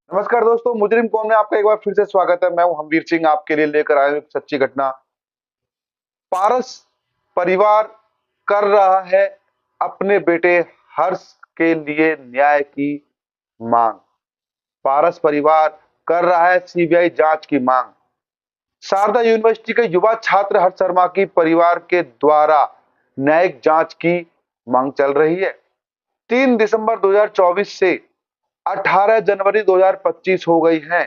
नमस्कार दोस्तों, मुजरिम कॉम में आपका एक बार फिर से स्वागत है। मैं हूं हमवीर सिंह, आपके लिए लेकर आया हूं एक सच्ची घटना। पारस परिवार कर रहा है अपने बेटे हर्ष के लिए न्याय की मांग। पारस परिवार कर रहा है सीबीआई जांच की मांग। शारदा यूनिवर्सिटी के युवा छात्र हर्ष शर्मा की परिवार के द्वारा न्यायिक जांच की मांग चल रही है। 3 दिसंबर 2024 से 18 जनवरी 2025 हो गई है।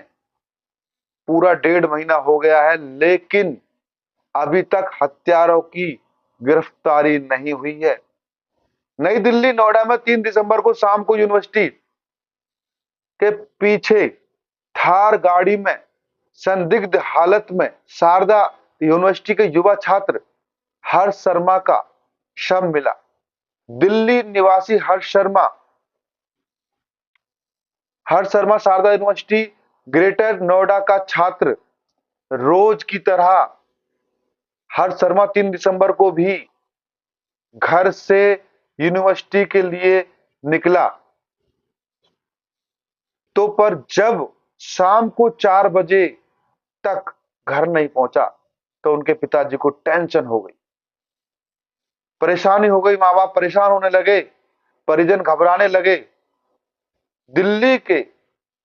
पूरा 1.5 महीना हो गया है, लेकिन अभी तक हत्यारों की गिरफ्तारी नहीं हुई है। नई दिल्ली नोएडा में 3 दिसंबर को शाम को यूनिवर्सिटी के पीछे थार गाड़ी में संदिग्ध हालत में शारदा यूनिवर्सिटी के युवा छात्र हर्ष शर्मा का शव मिला। दिल्ली निवासी हर्ष शर्मा शारदा यूनिवर्सिटी ग्रेटर नोएडा का छात्र। रोज की तरह हर्ष शर्मा 3 दिसंबर को भी घर से यूनिवर्सिटी के लिए निकला, तो पर जब शाम को 4 बजे तक घर नहीं पहुंचा तो उनके पिताजी को टेंशन हो गई, परेशानी हो गई। माँ बाप परेशान होने लगे, परिजन घबराने लगे। दिल्ली के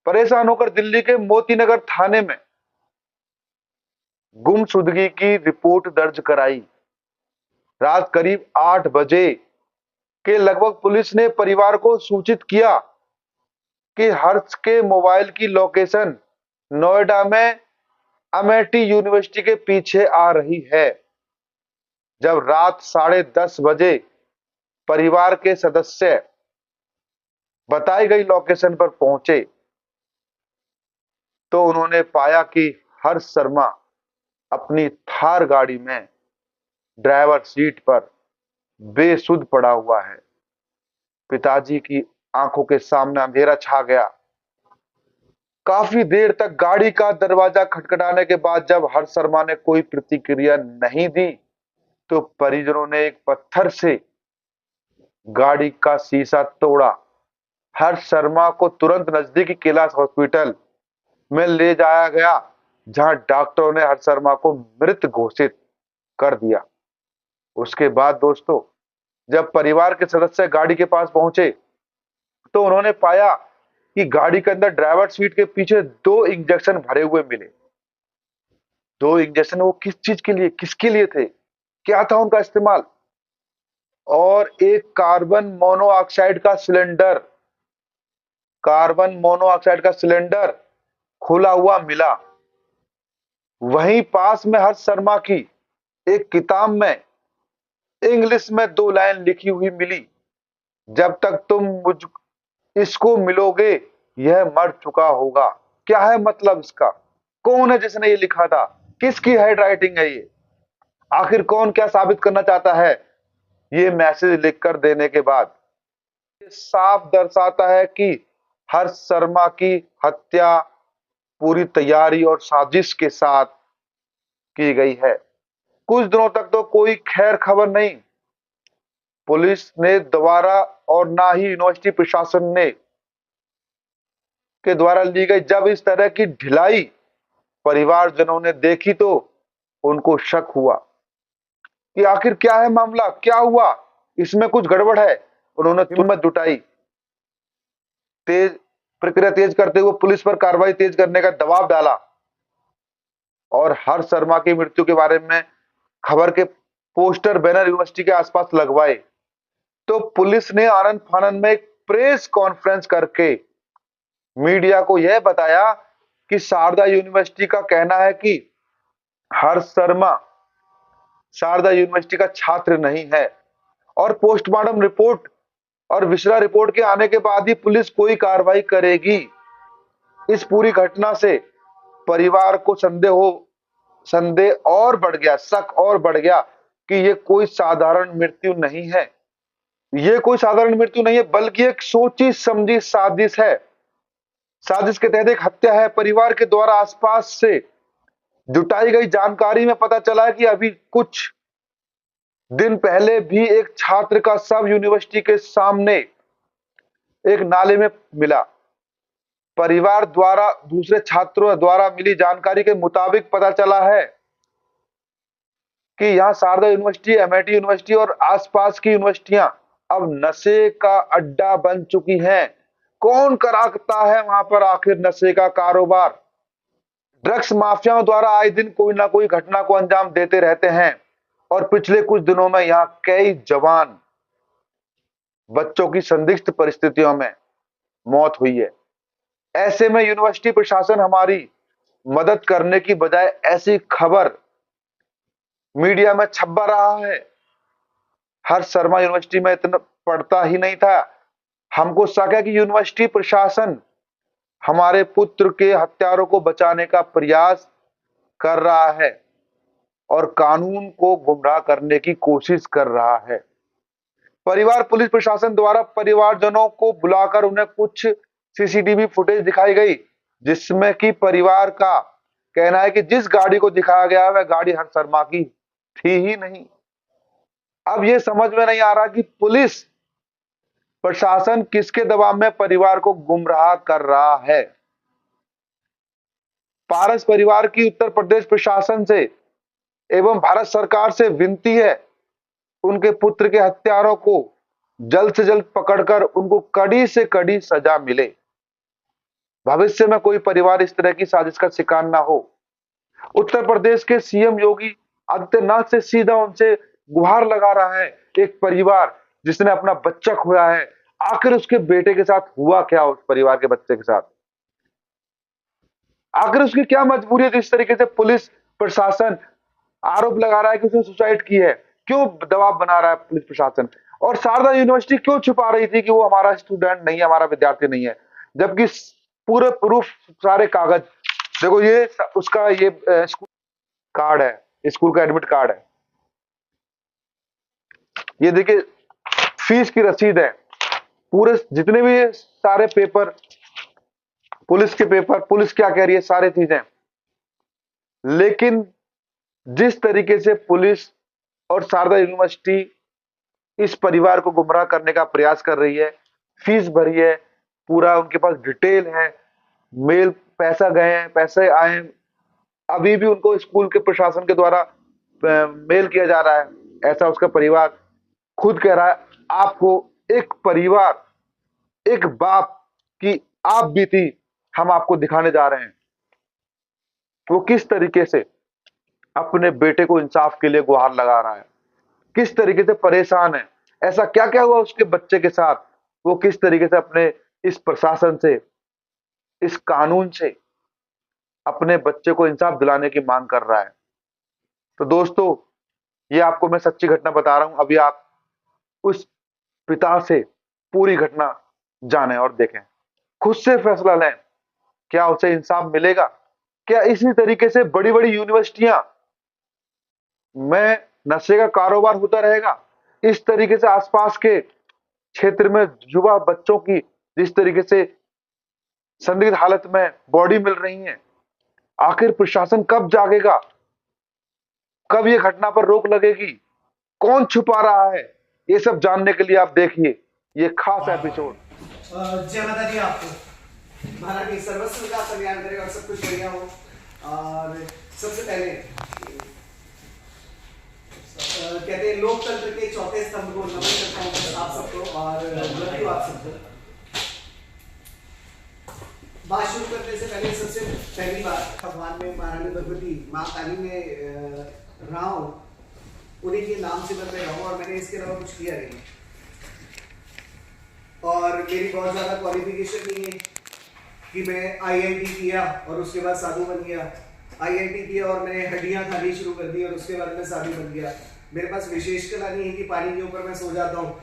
परेशान होकर दिल्ली के मोतीनगर थाने में गुमशुदगी की रिपोर्ट दर्ज कराई। रात करीब 8 बजे के लगभग पुलिस ने परिवार को सूचित किया कि हर्ष के मोबाइल की लोकेशन नोएडा में अमेठी यूनिवर्सिटी के पीछे आ रही है। जब रात 10:30 बजे परिवार के सदस्य बताई गई लोकेशन पर पहुंचे तो उन्होंने पाया कि हर्ष शर्मा अपनी थार गाड़ी में ड्राइवर सीट पर बेसुध पड़ा हुआ है। पिताजी की आंखों के सामने अंधेरा छा गया। काफी देर तक गाड़ी का दरवाजा खटखटाने के बाद जब हर्ष शर्मा ने कोई प्रतिक्रिया नहीं दी तो परिजनों ने एक पत्थर से गाड़ी का शीशा तोड़ा। हर्ष शर्मा को तुरंत नजदीकी कैलाश हॉस्पिटल में ले जाया गया, जहां डॉक्टरों ने हर्ष शर्मा को मृत घोषित कर दिया। उसके बाद दोस्तों, जब परिवार के सदस्य गाड़ी के पास पहुंचे तो उन्होंने पाया कि गाड़ी के अंदर ड्राइवर सीट के पीछे 2 इंजेक्शन भरे हुए मिले। 2 इंजेक्शन वो किस चीज के लिए, किसके लिए थे, क्या था उनका इस्तेमाल? और एक कार्बन मोनोऑक्साइड का सिलेंडर खुला हुआ मिला। वहीं पास में हर्ष शर्मा की एक किताब में इंग्लिश में 2 लाइन लिखी हुई मिली, जब तक तुम मुझ इसको मिलोगे यह मर चुका होगा। क्या है मतलब इसका? कौन है जिसने ये लिखा था? किसकी हैंड राइटिंग है ये? आखिर कौन क्या साबित करना चाहता है ये मैसेज लिखकर देने के बाद? ये साफ दर्शाता है कि हर्ष शर्मा की हत्या पूरी तैयारी और साजिश के साथ की गई है। कुछ दिनों तक तो कोई खैर खबर नहीं पुलिस ने द्वारा और ना ही यूनिवर्सिटी प्रशासन ने के द्वारा ली गई। जब इस तरह की ढिलाई परिवारजनों ने देखी तो उनको शक हुआ कि आखिर क्या है मामला, क्या हुआ, इसमें कुछ गड़बड़ है। उन्होंने हिम्मत जुटाई, तेज प्रक्रिया तेज करते हुए पुलिस पर कार्रवाई तेज करने का दबाव डाला और हर्ष शर्मा की मृत्यु के बारे में खबर के पोस्टर बैनर यूनिवर्सिटी के आसपास लगवाए। तो पुलिस ने आनंद फानंद में एक प्रेस कॉन्फ्रेंस करके मीडिया को यह बताया कि शारदा यूनिवर्सिटी का कहना है कि हर्ष शर्मा शारदा यूनिवर्सिटी का छात्र नहीं है और पोस्टमार्टम रिपोर्ट और विशरा रिपोर्ट के आने के बाद ही पुलिस कोई कार्रवाई करेगी। इस पूरी घटना से परिवार को संदेह और बढ़ गया, शक और बढ़ गया कि ये कोई साधारण मृत्यु नहीं है। ये कोई साधारण मृत्यु नहीं है, बल्कि एक सोची समझी साजिश है। साजिश के तहत एक हत्या है। परिवार के द्वारा आसपास से जुटाई गई जानकारी में पता चला है कि अभी कुछ दिन पहले भी एक छात्र का शव यूनिवर्सिटी के सामने एक नाले में मिला। परिवार द्वारा दूसरे छात्रों द्वारा मिली जानकारी के मुताबिक पता चला है कि यहाँ शारदा यूनिवर्सिटी, एमआईटी यूनिवर्सिटी और आसपास की यूनिवर्सिटियां अब नशे का अड्डा बन चुकी हैं। कौन कराता है वहां पर आखिर नशे का कारोबार? ड्रग्स माफियाओं द्वारा आए दिन कोई ना कोई घटना को अंजाम देते रहते हैं और पिछले कुछ दिनों में यहाँ कई जवान बच्चों की संदिग्ध परिस्थितियों में मौत हुई है। ऐसे में यूनिवर्सिटी प्रशासन हमारी मदद करने की बजाय ऐसी खबर मीडिया में छपा रहा है। हर्ष शर्मा यूनिवर्सिटी में इतना पढ़ता ही नहीं था। हमको शक है कि यूनिवर्सिटी प्रशासन हमारे पुत्र के हत्यारों को बचाने का प्रयास कर रहा है और कानून को गुमराह करने की कोशिश कर रहा है। परिवार पुलिस प्रशासन द्वारा परिवारजनों को बुलाकर उन्हें कुछ सीसीटीवी फुटेज दिखाई गई, जिसमें कि परिवार का कहना है कि जिस गाड़ी को दिखाया गया वह गाड़ी हर्ष शर्मा की थी ही नहीं। अब यह समझ में नहीं आ रहा कि पुलिस प्रशासन किसके दबाव में परिवार को गुमराह कर रहा है। पारस परिवार की उत्तर प्रदेश प्रशासन से एवं भारत सरकार से विनती है, उनके पुत्र के हत्यारों को जल्द से जल्द पकड़कर उनको कड़ी से कड़ी सजा मिले। भविष्य में कोई परिवार इस तरह की साजिश का शिकार ना हो। उत्तर प्रदेश के सीएम योगी आदित्यनाथ से सीधा उनसे गुहार लगा रहा है एक परिवार जिसने अपना बच्चा खोया है। आखिर उसके बेटे के साथ हुआ क्या? उस परिवार के बच्चे के साथ आखिर उसकी क्या मजबूरी है जिस तरीके से पुलिस प्रशासन आरोप लगा रहा है कि उसने सुसाइड की है? क्यों दबाव बना रहा है पुलिस प्रशासन? और शारदा यूनिवर्सिटी क्यों छुपा रही थी कि वो हमारा स्टूडेंट नहीं है, हमारा विद्यार्थी नहीं है, जबकि पूरे प्रूफ सारे कागज देखो, ये उसका ये स्कूल कार्ड है, स्कूल का एडमिट कार्ड है, ये देखिए फीस की रसीद है, पूरे जितने भी सारे पेपर, पुलिस के पेपर, पुलिस क्या कह रही है, सारी चीजें। लेकिन जिस तरीके से पुलिस और शारदा यूनिवर्सिटी इस परिवार को गुमराह करने का प्रयास कर रही है, फीस भरी है, पूरा उनके पास डिटेल है, मेल पैसा गए हैं, पैसे आए हैं, अभी भी उनको स्कूल के प्रशासन के द्वारा मेल किया जा रहा है, ऐसा उसका परिवार खुद कह रहा है। आपको एक परिवार, एक बाप की आप बीती हम आपको दिखाने जा रहे हैं, वो किस तरीके से अपने बेटे को इंसाफ के लिए गुहार लगा रहा है, किस तरीके से परेशान है, ऐसा क्या क्या हुआ उसके बच्चे के साथ, वो किस तरीके से अपने इस प्रशासन से, इस कानून से अपने बच्चे को इंसाफ दिलाने की मांग कर रहा है। तो दोस्तों, ये आपको मैं सच्ची घटना बता रहा हूं, अभी आप उस पिता से पूरी घटना जानें और देखें, खुद से फैसला लें, क्या उसे इंसाफ मिलेगा? क्या इसी तरीके से बड़ी बड़ी यूनिवर्सिटियां में नशे का कारोबार होता रहेगा? इस तरीके से आसपास के क्षेत्र में युवा बच्चों की जिस तरीके से संदिग्ध हालत में बॉडी मिल रही है, आखिर प्रशासन कब जागेगा? कब ये घटना पर रोक लगेगी? कौन छुपा रहा है? ये सब जानने के लिए आप देखिए ये खास एपिसोड। जय माता दी। आपको महाराज की सर्वस्व विकास कल्याण करे और सब कुछ बढ़िया हो। और सबसे पहले कहते हैं लोकतंत्र के चौथे स्तंभ को नमन करता हूँ आप सबको और आप सबको। बात शुरू करने से पहले सबसे पहली बात, भगवान में महारानी भगवती माँ काली में राव उन्हीं के नाम से मैं रहा हूँ और मैंने इसके अलावा कुछ किया नहीं। और मेरी बहुत ज़्यादा क्वालिफिकेशन नहीं है कि मैं आईआईटी किया और उसके बाद साधु बन गया। आईआईटी किया और मैंने हड्डियाँ खानी शुरू कर दी और उसके बाद मैं साधु बन गया। मेरे पास विशेष कला नहीं है कि पानी के ऊपर मैं सो जाता हूँ।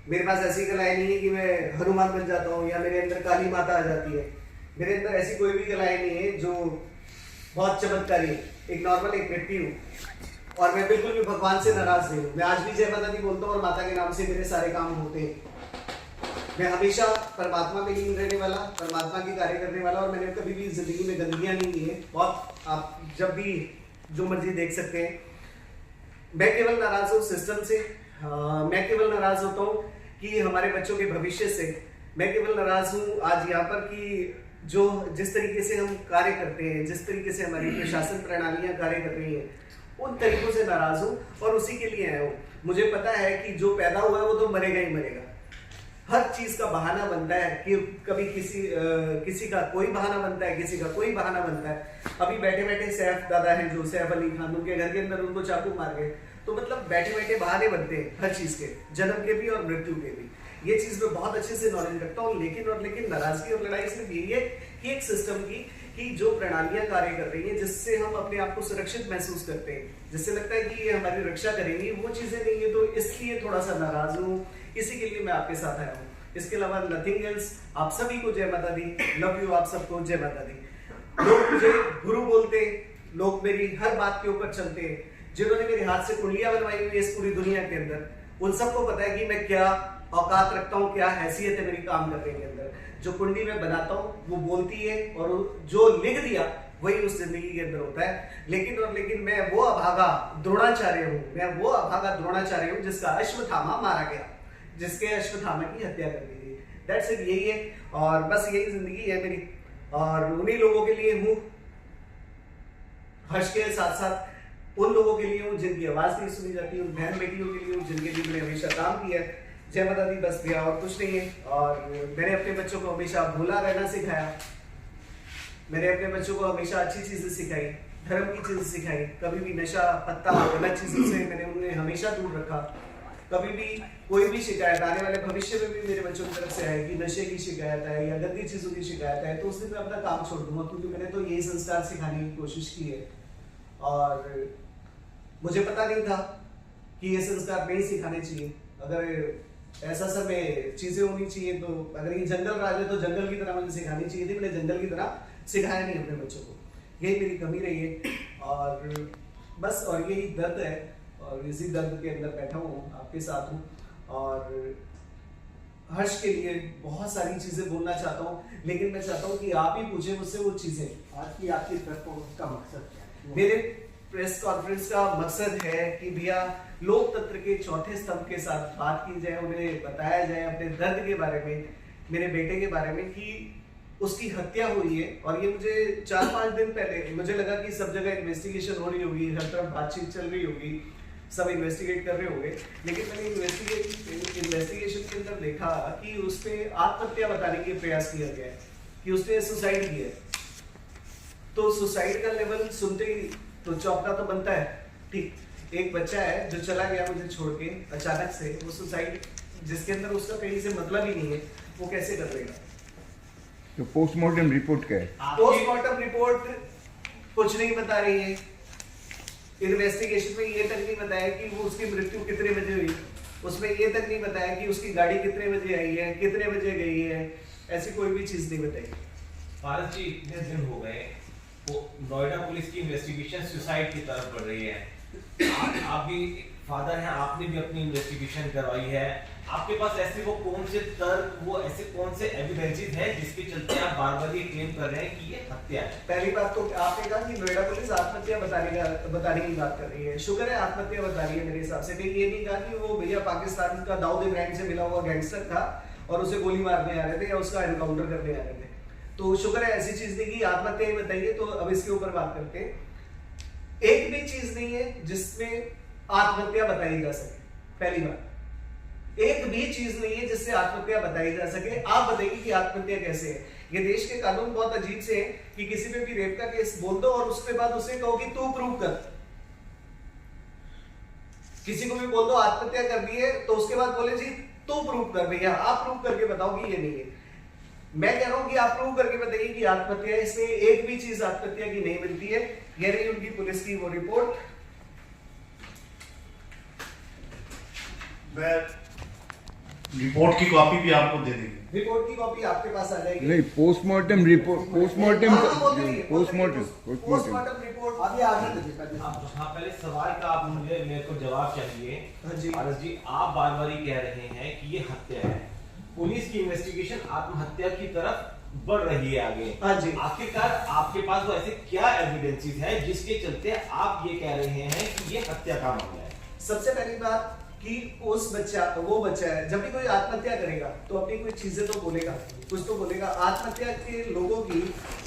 मेरे पास ऐसी कलाएं नहीं है कि मैं हनुमान बन जाता हूँ या मेरे अंदर काली माता आ जाती है। मेरे अंदर ऐसी कोई भी कलाएं नहीं है जो बहुत चमत्कारी है। एक नॉर्मल एक व्यक्ति हूँ और मैं बिल्कुल भी भगवान से नाराज नहीं हूँ। मैं आज भी जय माता दी बोलता हूँ और माता के नाम से मेरे सारे काम होते हैं। मैं हमेशा परमात्मा में लीन रहने वाला, परमात्मा की कार्य करने वाला और मैंने कभी भी जिंदगी में गंदगियाँ नहीं की है। बहुत आप जब भी जो मर्जी देख सकते हैं। मैं केवल नाराज हूँ सिस्टम से। मैं केवल नाराज होता हूँ कि हमारे बच्चों के भविष्य से मैं केवल नाराज हूँ आज यहाँ पर कि जो जिस तरीके से हम कार्य करते हैं, जिस तरीके से हमारी प्रशासन प्रणालियाँ कार्य कर रही हैं, उन तरीकों से नाराज हूँ और उसी के लिए आया हूँ। मुझे पता है कि जो पैदा हुआ है वो तो मरेगा ही मरेगा। हर चीज का बहाना बनता है कि कभी किसी का कोई बहाना बनता है, किसी का कोई बहाना बनता है। अभी बैठे बैठे सैफ दादा हैं जो सैफ अली खान, उनके घर के अंदर उनको चाकू मार गए। तो मतलब बैठे बैठे बहाने बनते हैं हर चीज के, जन्म के भी और मृत्यु के भी। ये चीज मैं बहुत अच्छे से नॉलेज रखता हूँ। लेकिन नाराजगी और लड़ाई सिर्फ यही है कि एक सिस्टम की कि जो प्रणालियां कार्य कर रही हैं जिससे हम अपने आप को सुरक्षित महसूस करते हैं, जिससे लगता है कि ये हमारी रक्षा करेंगी, वो चीजें नहीं है। तो इसलिए थोड़ा सा नाराज हूँ, इसी के लिए मैं आपके साथ आया हूँ। इसके अलावा नथिंग एल्स। आप सभी को जय माता दी, लव यू, आप सबको जय माता दी। लोग मुझे गुरु बोलते, लोग मेरी हर बात के ऊपर चलते, जिन्होंने मेरे हाथ से कुंडलियां बनवाई हुई है इस पूरी दुनिया के अंदर, उन सबको पता है कि मैं क्या औकात रखता हूँ, क्या हैसियत है मेरी काम करने के अंदर। जो कुंडली में बनाता हूँ वो बोलती है और जो लिख दिया वही उस जिंदगी के अंदर होता है। लेकिन मैं वो अभागा द्रोणाचार्य हूँ, मैं वो अभागा द्रोणाचार्य हूँ जिसका अश्वत्थामा मारा गया, जिसके अश्वत्थामा की हत्या कर दी गई। दैट्स इट, यही है और बस यही जिंदगी है मेरी। और उन्हीं लोगों के लिए हूँ, हर्ष के साथ साथ उन लोगों के लिए हूँ जिनकी आवाज नहीं सुनी जाती, उन बहन बेटियों के लिए हूँ जिनके लिए मैंने हमेशा काम किया है। जय माता दी, बस भैया और कुछ नहीं है। और मैंने अपने बच्चों को हमेशा भूला रहना सिखाया, मैंने अपने बच्चों को हमेशा अच्छी चीजें सिखाई, धर्म की चीजें सिखाई। कभी भी नशा पत्ता गलत चीजों से मैंने उन्हें हमेशा दूर रखा। कभी भी कोई भी शिकायत आने वाले भविष्य में भी मेरे बच्चों की तरफ से आए कि नशे की शिकायत है या गंदी चीजों की शिकायत है, तो उस दिन मैं अपना काम छोड़ दूंगा, क्योंकि मैंने तो यही संस्कार सिखाने की कोशिश की है। और मुझे पता नहीं था कि ये संस्कार नहीं सिखाने चाहिए। अगर ऐसा सब चीजें होनी चाहिए तो अगर ये जंगल राज है तो जंगल की तरह मुझे सिखानी चाहिए थी, मैंने जंगल की तरह सिखाया नहीं अपने बच्चों को। यही मेरी कमी रही है और बस, और यही दर्द है और इसी दर्द के अंदर बैठा हूँ, आपके साथ हूँ। और हर्ष के लिए बहुत सारी चीजें बोलना चाहता हूँ, लेकिन मैं चाहता हूँ कि आप ही पूछे मुझसे वो चीजें। आज की आपकी प्रेस कॉन्फ्रेंस का मकसद क्या है? मेरे प्रेस कॉन्फ्रेंस का मकसद है कि भैया लोकतंत्र के चौथे स्तंभ के साथ बात की जाए, उन्हें बताया जाए अपने दर्द के बारे में, मेरे बेटे के बारे में कि उसकी हत्या हुई है। और ये मुझे 4-5 दिन पहले मुझे लगा कि सब जगह इन्वेस्टिगेशन हो रही होगी, हर तरफ बातचीत चल रही होगी, सब इन्वेस्टिगेट कर रहे होंगे, लेकिन मैंने इन्वेस्टिगेशन के अंदर देखा कि उस पर आत्महत्या बताने के प्रयास किया गया है कि उसने सुसाइड किया है। तो सुसाइड का लेवल सुनते ही तो चौंकना तो बनता है। ठीक, एक बच्चा है जो चला गया मुझे छोड़ के अचानक से, वो सुसाइड जिसके अंदर उसका कहीं से मतलब ही नहीं है, वो कैसे कर लेगा? तो पोस्टमार्टम रिपोर्ट क्या है? पोस्टमार्टम रिपोर्ट कुछ नहीं बता रही है। इन्वेस्टिगेशन में ये तक नहीं बताया कि वो उसकी मृत्यु कितने बजे हुई, उसमें ये तक नहीं बताया कि उसकी गाड़ी कितने बजे आई है, कितने बजे गई है, ऐसी कोई भी चीज नहीं बताई। पारस जी, इतने दिन हो गए, वो नोएडा पुलिस की इन्वेस्टिगेशन सुसाइड की तरफ बढ़ रही है। आप भी फादर हैं, आपने भी अपनी इन्वेस्टिगेशन करवाई है। आपके पास ऐसे वो कौन से तर्क, वो ऐसे कौन से एविडेंसेस हैं जिसके चलते आप बार-बार ये क्लेम कर रहे हैं कि ये हत्या है? पहली बात तो आपने कहा कि नोएडा पुलिस आत्महत्या बताने की बात कर रही है। शुक्र है आत्महत्या बता रही है मेरे हिसाब से। कहीं ये नहीं कहा कि वो भैया पाकिस्तान का दाऊद इब्राहिम से मिला हुआ गैंगस्टर था और उसे गोली मारने आ रहे थे या उसका एनकाउंटर करने आ रहे थे। तो शुक्र है ऐसी चीज नहीं की, आत्महत्या ही बताइए। तो अब इसके ऊपर बात करते हैं। एक भी चीज नहीं है जिसमें आत्महत्या बताई जा सके। पहली बात, एक भी चीज नहीं है जिससे आत्महत्या बताई जा सके। आप बताइए कि आत्महत्या कैसे है? ये देश के कानून बहुत अजीब से हैं कि किसी पे भी रेप का केस बोल दो और उसके बाद उसे कहो कि तू प्रूव कर। किसी को भी बोल दो आत्महत्या कर दी है तो उसके बाद बोले जी तू प्रूव कर, भैया आप प्रूव करके बताओ कि ये नहीं है। मैं कह रहा हूं कि आप प्रूव करके बताइए कि आत्महत्या, इसमें एक भी चीज आत्महत्या की नहीं मिलती है। ये रही उनकी पुलिस की वो रिपोर्ट। मैं रिपोर्ट की कॉपी भी आपको दे देंगे। रिपोर्ट की कॉपी आपके पास आ जाएगी। नहीं, postmortem report, postmortem postmortem report अभी आगे दीजिए। हाँ, पहले सवाल का आप मेरे को जवाब चाहिए। हाँ जी। पारस जी, आप बार-बार ही कह रहे हैं कि ये हत्या है। पुलिस की इन्वेस्टिगेशन आत्महत्या की तरफ बढ़ रही है आगे। हाँ जी। आखिरकार आपके पास वो ऐसे क्या एविडेंसेस है जिसके चलते आप ये कह रहे हैं कि ये हत्या का मामला है? सबसे पहली बात कि वो बच्चा है, जब भी कोई आत्महत्या करेगा तो अपनी कोई चीजें तो बोलेगा, कुछ तो बोलेगा। आत्महत्या के लोगों की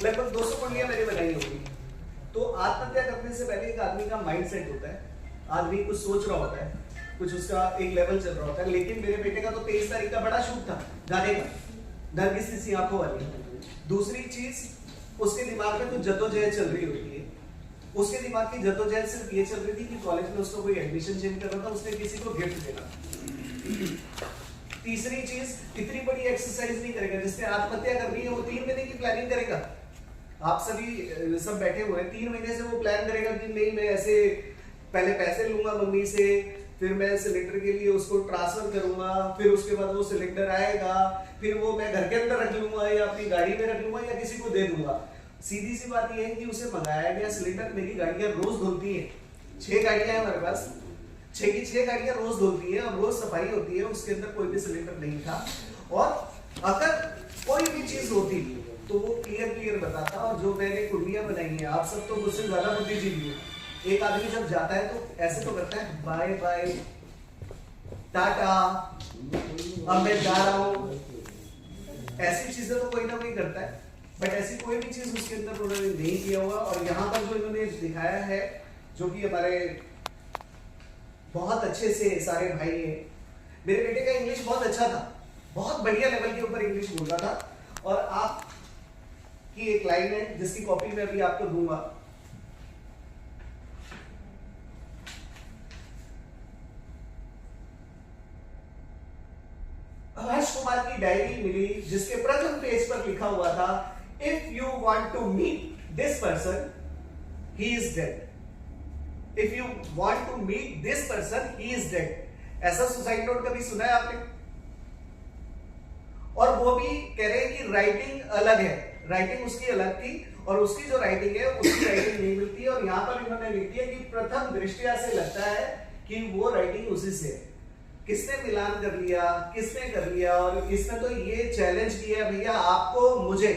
लगभग 200 कुंडलियां मैंने बनाई होगी। तो आत्महत्या करने से पहले एक आदमी का माइंडसेट होता है, आदमी कुछ सोच रहा होता है, कुछ उसका एक लेवल चल रहा होता है। लेकिन मेरे बेटे का तो 23 तारीख का बड़ा शूट था गाने का, नरगिस सी आंखों वाली। दूसरी चीज, उसके दिमाग में कुछ जद्दोजहद चल रही होती है। उसके दिमाग की जद्दोजहद सिर्फ ये चल रही थी कि कॉलेज में उसको कोई एडमिशन चेंज करना था, उसने किसी को गिफ्ट देना। तीसरी चीज, इतनी बड़ी एक्सरसाइज नहीं करेगा। जिसने आत्महत्या करनी है वो 3 महीने की प्लानिंग करेगा। आप सभी सब बैठे हुए हैं, 3 महीने से वो प्लान करेगा कि नहीं मैं ऐसे पहले पैसे लूंगा मम्मी से, फिर मैं सिलेंडर के लिए उसको ट्रांसफर करूंगा, फिर उसके बाद वो सिलेंडर आएगा, फिर वो मैं घर के अंदर रख लूंगा या अपनी गाड़ी में रख लूंगा या किसी को दे दूंगा। सीधी सी बात ये है कि उसे मंगाया गया सिलेंडर, मेरी गाड़ियां रोज धुलती हैं, 6 गाड़ियां हैं हमारे पास, 6 की 6 गाड़ियां रोज धुलती हैं और रोज सफाई होती है। उसके अंदर कोई भी सिलेंडर नहीं था। और अगर कोई भी चीज होती तो वो क्लियर बताता। और जो मैंने कुंडलियां बनाई हैं, आप सब तो मुझसे ज्यादा बुद्धिजीवी हैं। एक आदमी जब जाता है तो ऐसे तो करता है, बाय बाय टाटा, अब मैं जा रहा हूं, ऐसी चीजें तो कोई ना कोई करता है। बट ऐसी कोई भी चीज उसके अंदर उन्होंने नहीं किया हुआ। और यहाँ पर जो इन्होंने दिखाया है, जो कि हमारे बहुत अच्छे से सारे भाई हैं। मेरे बेटे का इंग्लिश बहुत अच्छा था, बहुत बढ़िया लेवल के ऊपर इंग्लिश बोल रहा था। और आप की एक लाइन है जिसकी कॉपी मैं अभी आपको दूंगा। हर्ष कुमार की डायरी मिली जिसके प्रथम पेज पर लिखा हुआ था, if you want to meet this person he is dead. If you want to meet this person he is dead. ऐसा सुसाइड नोट कभी सुना है आपने? और वो भी कह रहे हैं कि राइटिंग अलग है, राइटिंग उसकी अलग थी और उसकी जो राइटिंग है उसकी राइटिंग नहीं मिलती। और यहां पर इन्होंने लिख दिया कि प्रथम दृष्टया से लगता है कि वो राइटिंग उसी से है। किसने मिलान कर लिया, किसने कर लिया? और इसने तो ये चैलेंज किया भैया आपको, मुझे,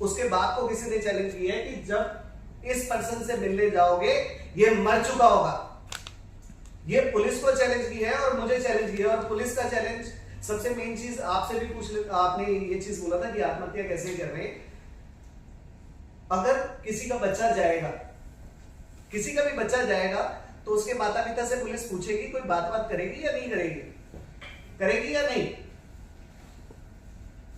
उसके बाप को किसी ने चैलेंज किया है कि जब इस पर्सन से मिलने जाओगे ये मर चुका होगा। ये पुलिस को चैलेंज किया है और मुझे चैलेंज किया। और पुलिस का चैलेंज, सबसे मेन चीज आपसे भी पूछ ले, आपने ये चीज बोला था कि आत्महत्या कैसे कर रहे हैं। अगर किसी का बच्चा जाएगा, किसी का भी बच्चा जाएगा तो उसके माता पिता से पुलिस पूछेगी, कोई बात करेगी या नहीं करेगी? करेगी या नहीं?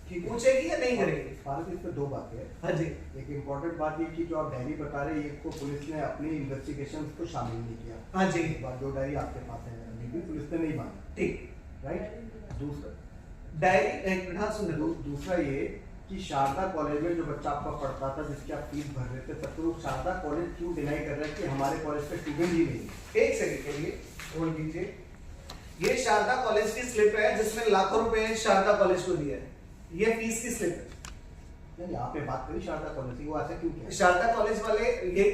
कि पूछेगी या नहीं करेगी? भारत इसमें 2 बातें हैं। हाँ जी। एक इम्पोर्टेंट बात ये कि जो आप डायरी बता रहे हैं, ये को पुलिस ने अपनी इन्वेस्टिगेशन को शामिल नहीं किया। हाँ जी। जो डायरी आपके पास है अभी भी पुलिस ने नहीं माना, ठीक, राइट। दूसरा डायरी, हाँ सुन लो। दूसरा ये कि शारदा कॉलेज में जो बच्चा आपका पढ़ता था, जिसकी आप फीस भर रहे थे, सब लोग शारदा कॉलेज क्यों डिनाई कर रहे हैं कि हमारे कॉलेज पे स्टूडेंट ही नहीं? एक सेकंड के लिए होल्ड कीजिए। ये शारदा कॉलेज की स्लिप है जिसमें लाखों रुपए शारदा कॉलेज को दिया है। ये फीस की स्लिप है। यहाँ पे बात करी शारदा कॉलेज की, वो ऐसा क्यों किया? शारदा कॉलेज वाले ये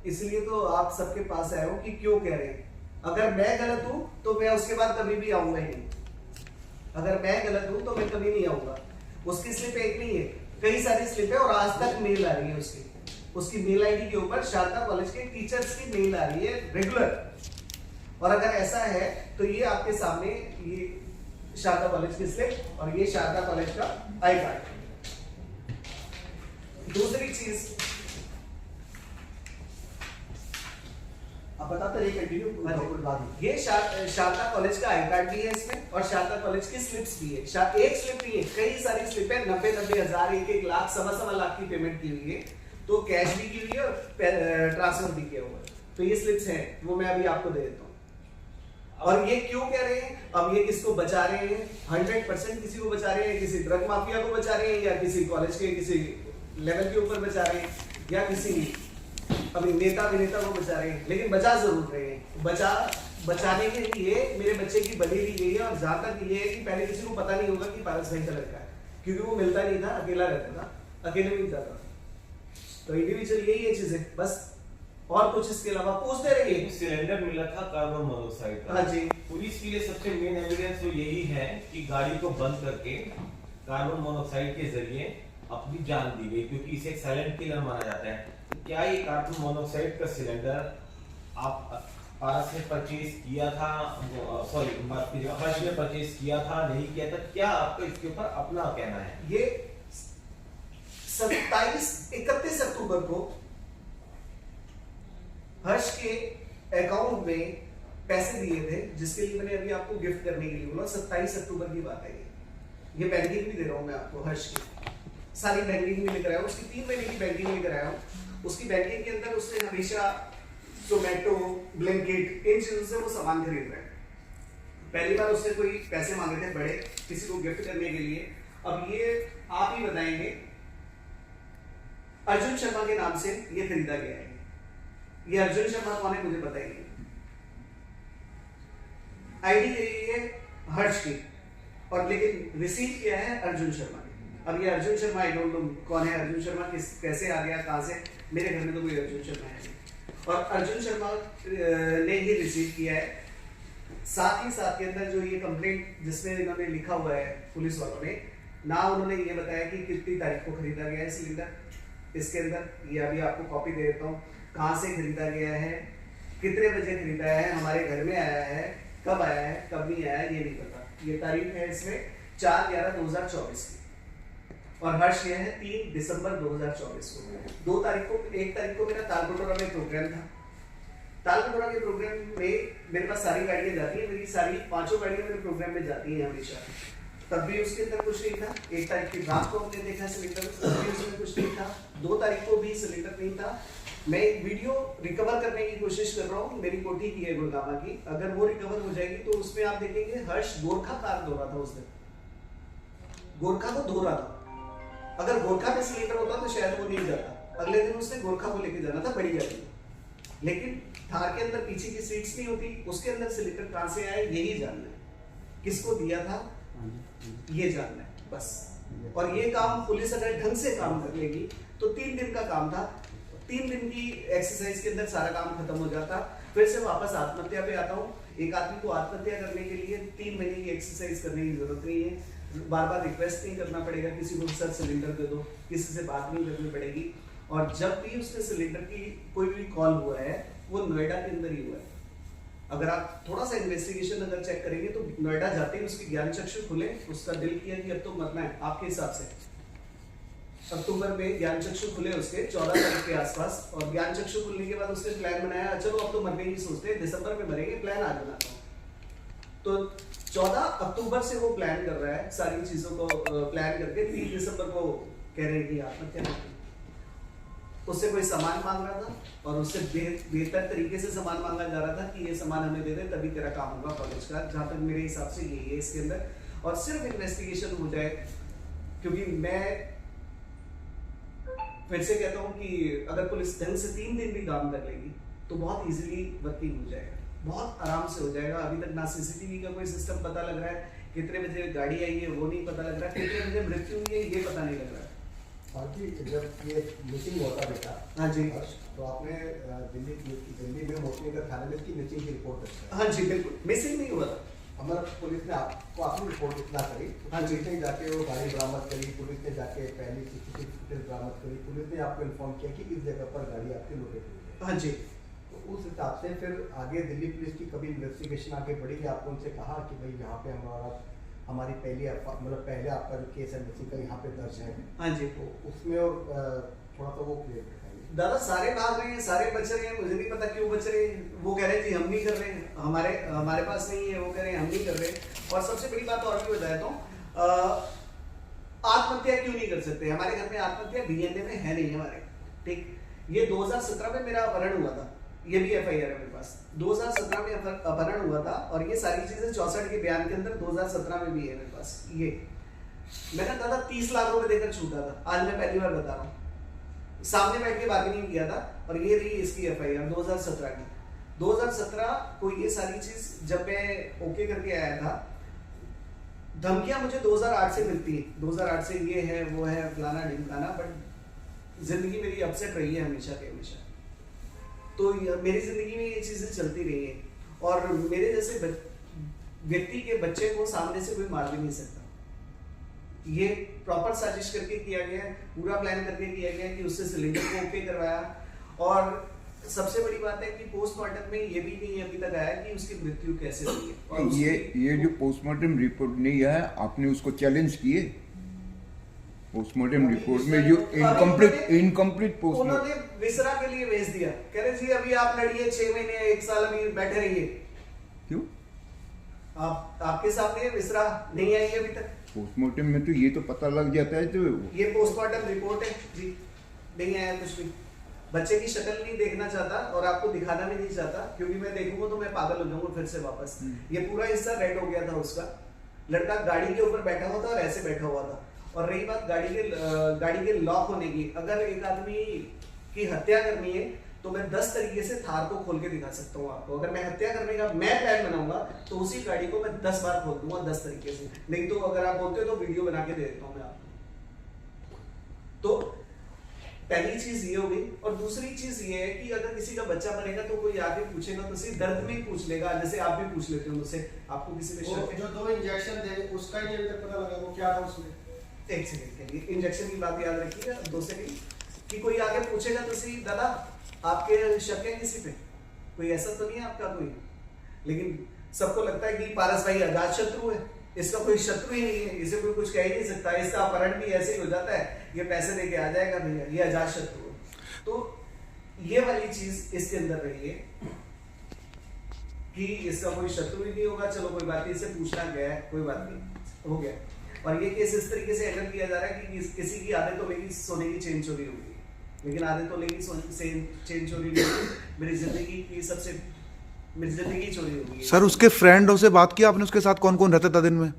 इसलिए तो आप सबके पास आए हो कि क्यों कह रहे हैं। अगर मैं गलत हूं तो मैं उसके बाद कभी भी आऊंगा ही नहीं। अगर मैं गलत हूं तो मैं कभी नहीं आऊंगा। उसकी स्लिप एक नहीं है, कई सारी स्लिप है और आज तक मेल आ रही है उसकी मेल आईडी के ऊपर शारदा कॉलेज के टीचर्स की मेल आ रही है रेगुलर। और अगर ऐसा है तो ये आपके सामने ये शारदा कॉलेज की स्लिप और ये शारदा कॉलेज का आई कार्ड। दूसरी चीज आप बताते रहिए, कंटिन्यू। ये शारदा कॉलेज का आई कार्ड भी है इसमें और शारदा कॉलेज की स्लिप्स भी है। एक स्लिप नहीं है, कई सारी स्लिप है। 90-90 हजार, 1-1 लाख, 1.25 लाख की पेमेंट की हुई है। तो कैश भी की हुई है और ट्रांसफर भी किया हुआ है। तो ये स्लिप्स हैं, वो मैं अभी आपको दे देता हूँ। और ये क्यों कह रहे हैं? अब ये किसको बचा रहे हैं? 100% किसी को बचा रहे हैं, किसी ड्रग माफिया को बचा रहे हैं या किसी कॉलेज के किसी लेवल के ऊपर बचा रहे हैं या किसी अभी नेता विनेता को बचा रहे हैं। लेकिन बचा जरूर रहे हैं। बचाने के लिए मेरे बच्चे की बलि दी गई है। और जहां तक ये है कि पहले किसी को पता नहीं होगा कि पारस भाई का लड़का है, क्योंकि वो मिलता नहीं था, अकेला रहता था, अकेले भी जाता था। तो इंडिविजुअल यही है चीजें, बस और कुछ इसके अलावा पूछते रहिए। सिलेंडर मिला था कार्बन मोनोऑक्साइड का। हाँ जी। पुलिस के लिए सबसे मेन एविडेंस तो यही है कि गाड़ी को बंद करके कार्बन मोनोऑक्साइड के जरिए अपनी जान दी गई, क्योंकि इसे एक साइलेंट किलर माना जाता है। तो क्या ये कार्बन मोनोऑक्साइड का सिलेंडर आप पास ने परचेज किया था, सॉरी माफ कीजिएगा, हर्ष ने परचेज किया था नहीं किया था, क्या आपका इसके ऊपर अपना कहना है? ये 31 अक्टूबर को हर्ष के अकाउंट में पैसे दिए थे, जिसके लिए मैंने अभी आपको गिफ्ट करने के लिए बोला। 27 अक्टूबर की बात है ये बैंकिंग भी दे रहा हूँ मैं आपको, हर्ष की सारी बैंकिंग भी लेकर आया हूँ, उसकी 3 महीने की बैंकिंग लेकर आया हूँ। उसकी बैंकिंग के अंदर उसने हमेशा जोमेटो, ब्लिंकिट, इन चीजों से वो सामान खरीद रहा है। पहली बार उसने कोई पैसे मांगे थे बड़े किसी को गिफ्ट करने के लिए। अब ये आप ही बताएंगे, अर्जुन शर्मा के नाम से ये खरीदा गया है। ये अर्जुन शर्मा कौन है मुझे बताइए। आईडी दे रही है हर्ष की, और लेकिन रिसीव किया है अर्जुन शर्मा ने। अब ये Arjun Sharma I don't know कौन है अर्जुन शर्मा, कैसे आ गया, कहां से। मेरे घर में तो कोई अर्जुन शर्मा है नहीं, और अर्जुन शर्मा ने ही रिसीव किया है। साथ ही साथ के अंदर जो ये कंप्लेंट जिसमें इन्होंने लिखा हुआ है पुलिस वालों ने, ना उन्होंने ये बताया कि कितनी तारीख को खरीदा गया है सिलेंडर। इसके अंदर ये अभी आपको कॉपी दे देता हूँ, कहाँ से खरीदा गया है, कितने बजे खरीदा है, हमारे घर में आया है, कब आया है, कब नहीं आया ये नहीं पता। ये तारीख है इसमें 4/11/2024 की, और हर्ष ये है 3 दिसंबर 2024 को। 1 तारीख को मेरा तालकटोरा में प्रोग्राम था। तालकटोरा के प्रोग्राम में मेरे पास सारी गाड़ियां जाती हैं, मेरी सारी 5 गाड़ियां मेरे प्रोग्राम में जाती हैं हमेशा। तब भी उसके अंदर कुछ नहीं था। 1 तारीख की रात को हमने देखा सिलेंडर, तब भी उसमें कुछ नहीं था। 2 तारीख को भी सिलेंडर नहीं था। मैं एक वीडियो रिकवर करने की कोशिश कर रहा हूँ, मेरी कोठी की है गुड़गामा की, अगर वो रिकवर हो जाएगी तो उसमें आप देखेंगे हर्ष गोरखा कार धो रहा था उस दिन, गोरखा को धो रहा था। अगर गोरखा में सिलेंडर होता तो शायद वो नहीं जाता, अगले दिन उसने गोरखा को लेके जाना था बड़ी गाड़ी। लेकिन थार के अंदर पीछे की सीट्स नहीं होती, उसके अंदर सिलेंडर कहां से आए यही जानना है, किसको दिया था ये जानना है बस। और ये काम पुलिस अगर ढंग से काम कर लेगी तो 3 दिन का काम था, 3 दिन की एक्सरसाइज के अंदर सारा काम खत्म हो जाता। फिर से वापस आत्महत्या पे आता हूँ। एक आदमी को आत्महत्या करने के लिए 3 महीने की एक्सरसाइज करने की जरूरत नहीं है, बार बार रिक्वेस्ट नहीं करना पड़ेगा किसी को, सर सिलेंडर दे दो, किसी से बात नहीं करनी पड़ेगी। और जब भी उसने सिलेंडर की कोई भी कॉल हुआ है वो नोएडा के अंदर ही हुआ है। अगर आप थोड़ा सा इन्वेस्टिगेशन अगर चेक करेंगे तो नोएडा जाते ही उसकी ज्ञान चक्षु खुले, उसका दिल किया कि अब तो मरना है। आपके हिसाब से अक्टूबर में ज्ञान चक्षु खुले उसके 14 तारीख के आसपास, और ज्ञान चक्षु खुलने के बाद उसने प्लान बनाया, चलो अब तो मरने की सोचते हैं, दिसंबर में मरेंगे, प्लान आज बनाता हूँ। तो 14 अक्टूबर से वो प्लान कर रहा है, सारी चीजों को प्लान करके 3 दिसंबर को कह रहे हैं कि आत्महत्या करनी। उससे कोई सामान मांग रहा था और उससे बेहतर तरीके से सामान मांगा जा रहा था कि ये सामान हमें दे दे तभी तेरा काम होगा कॉलेज का। जहां तक मेरे हिसाब से यही है इसके अंदर, और सिर्फ इन्वेस्टिगेशन हो जाए। क्योंकि मैं फिर से कहता हूं कि अगर पुलिस ढंग से 3 दिन भी काम कर लेगी तो बहुत इजीली वर्किंग हो जाएगा, बहुत आराम से हो जाएगा। अभी तक ना सीसीटीवी का कोई सिस्टम पता लग रहा है, कितने बजे गाड़ी आई है वो नहीं पता लग रहा, कितने बजे मृत्यु हुई है ये पता नहीं लग रहा है। बाकी जब ये मीटिंग होता बेटा, हाँ जी, तो आपने दिल्ली में मोटरसाइकिल थाने में इसकी मिसिंग की रिपोर्ट रखी है। हाँ जी बिल्कुल, मिसिंग नहीं हुआ था। हमारा पुलिस ने आपको अपनी रिपोर्ट इतना करी, हाँ जी। पुलिस ने जाके वो गाड़ी बरामद करी, पुलिस ने जाके पहली सीसीटीवी फुटेज बरामद करी, पुलिस ने आपको इन्फॉर्म किया कि इस जगह पर गाड़ी आपकी लोकेट हुई है। हाँ जी, तो उस हिसाब से फिर आगे दिल्ली पुलिस की कभी इन्वेस्टिगेशन आगे बढ़ी, आपको उनसे कहा कि भाई यहाँ पे हमारी पहले आपका जो केस है मिसिंग का यहाँ पे दर्ज है। हाँ जी, तो उसमें और थोड़ा सा वो क्लियर बताइए। दादा सारे भाग रहे हैं, सारे बच रहे हैं, मुझे नहीं पता क्यों बच रहे हैं। वो कह रहे हैं कि हम नहीं कर रहे हैं, हमारे पास नहीं है, वो कह रहे हैं हम नहीं कर रहे। और सबसे बड़ी बात और भी बताया तो आत्महत्या क्यों नहीं कर सकते? हमारे घर में आत्महत्या डीएनए में है नहीं हमारे, ठीक। ये 2017 में मेरा अपहरण हुआ था, ये भी एफआईआर है मेरे पास। 2017 में अपहरण हुआ था, और ये सारी चीजें 64 के बयान के अंदर 2017 में भी है मेरे पास। ये मैंने दादा 30 लाख रुपए देकर छूटा था, आज मैं पहली बार बता रहा हूँ, सामने बैठ के बार्गेनिंग किया था। और ये रही इसकी एफआईआर 2017 की। 2017 को ये सारी चीज जब मैं ओके करके आया था, धमकियां मुझे 2008 से मिलती है, 2008 से ये है वो है फलाना ढिमकाना, बट जिंदगी मेरी अपसेट रही है हमेशा के हमेशा। तो मेरी जिंदगी में ये चीजें चलती रही है, और मेरे जैसे व्यक्ति के बच्चे को सामने से कोई मार भी नहीं सकता। ये प्रॉपर साजिश करके किया गया है, पूरा प्लान करके किया गया है कि उससे सिलेंडर को ओके करवाया। और सबसे बड़ी बात है कि पोस्टमार्टम में ये भी नहीं अभी तक आया कि उसकी मृत्यु कैसे हुई है और ये जो पोस्टमार्टम रिपोर्ट नहीं है, आपने उसको चैलेंज किए? पोस्टमार्टम रिपोर्ट में जो इनकम्प्लीट पोस्टमार्टम उन्होंने विसरा के लिए भेज दिया, कह रहे जी अभी आप लड़िए 6 महीने 1 साल अभी बैठे रहिए। क्यों? आपके सामने विसरा नहीं आई अभी तक। पोस्टमार्टम में तो ये तो पता लग जाता है। तो ये पोस्टमार्टम रिपोर्ट है जी, नहीं आया कुछ भी। बच्चे की शक्ल नहीं देखना चाहता और आपको दिखाना भी नहीं चाहता, क्योंकि मैं देखूंगा तो मैं पागल हो जाऊंगा फिर से वापस। ये पूरा हिस्सा रेड हो गया था उसका। लड़का गाड़ी के ऊपर बैठा हुआ था और ऐसे बैठा हुआ था। और रही बात गाड़ी के लॉक होने की, अगर एक आदमी की हत्या करनी है तो मैं 10 तरीके से थार को खोल के दिखा सकता हूँ आपको। अगर मैं हत्या करने का मैं प्लान बनाऊंगा तो उसी गाड़ी को मैं 10 बार खोल दूंगा 10 तरीके से। नहीं तो अगर आप बोलते हो तो वीडियो बना के दे देता हूँ मैं आपको। तो पहली चीज ये हो गई। और दूसरी चीज ये है कि अगर किसी का बच्चा मरेगा तो कोई आके पूछेगा तो सिर्फ दर्द में ही पूछ लेगा, जैसे आप भी पूछ लेते हो मुझसे। आपको किसी पे शक है? जो 2 इंजेक्शन थे उसका ही अभी तक पता लगा वो क्या था उसमें। एक सेकंड के लिए इंजेक्शन की बात याद रखिएगा। 2 सेकंड कि कोई आके पूछेगा तो सही दादा आपके शक है किसी पे? कोई ऐसा तो नहीं है आपका कोई? लेकिन सबको लगता है कि पारस भाई अजात शत्रु है, इसका कोई शत्रु ही नहीं है, इसे कोई कुछ कह ही नहीं सकता, इसका अपहरण भी ऐसे ही हो जाता है, ये पैसे देके आ जाएगा भैया, ये अजात शत्रु है। तो ये वाली चीज इसके अंदर रही है कि इसका कोई शत्रु ही नहीं होगा। चलो कोई बात नहीं, इससे पूछना गया है, कोई बात नहीं, हो गया। और ये केस इस तरीके से हैंडल किया जा रहा है कि किसी की आधे तोले की सोने की चेन चोरी हो गई, लेकिन आधे तोले की चेन चोरी नहीं हुई। मेरी जिंदगी की सबसे मेरी जिंदगी चोरी हो गई। सर उसके फ्रेंडों से बात की आपने? उसके साथ कौन कौन रहता था दिन में?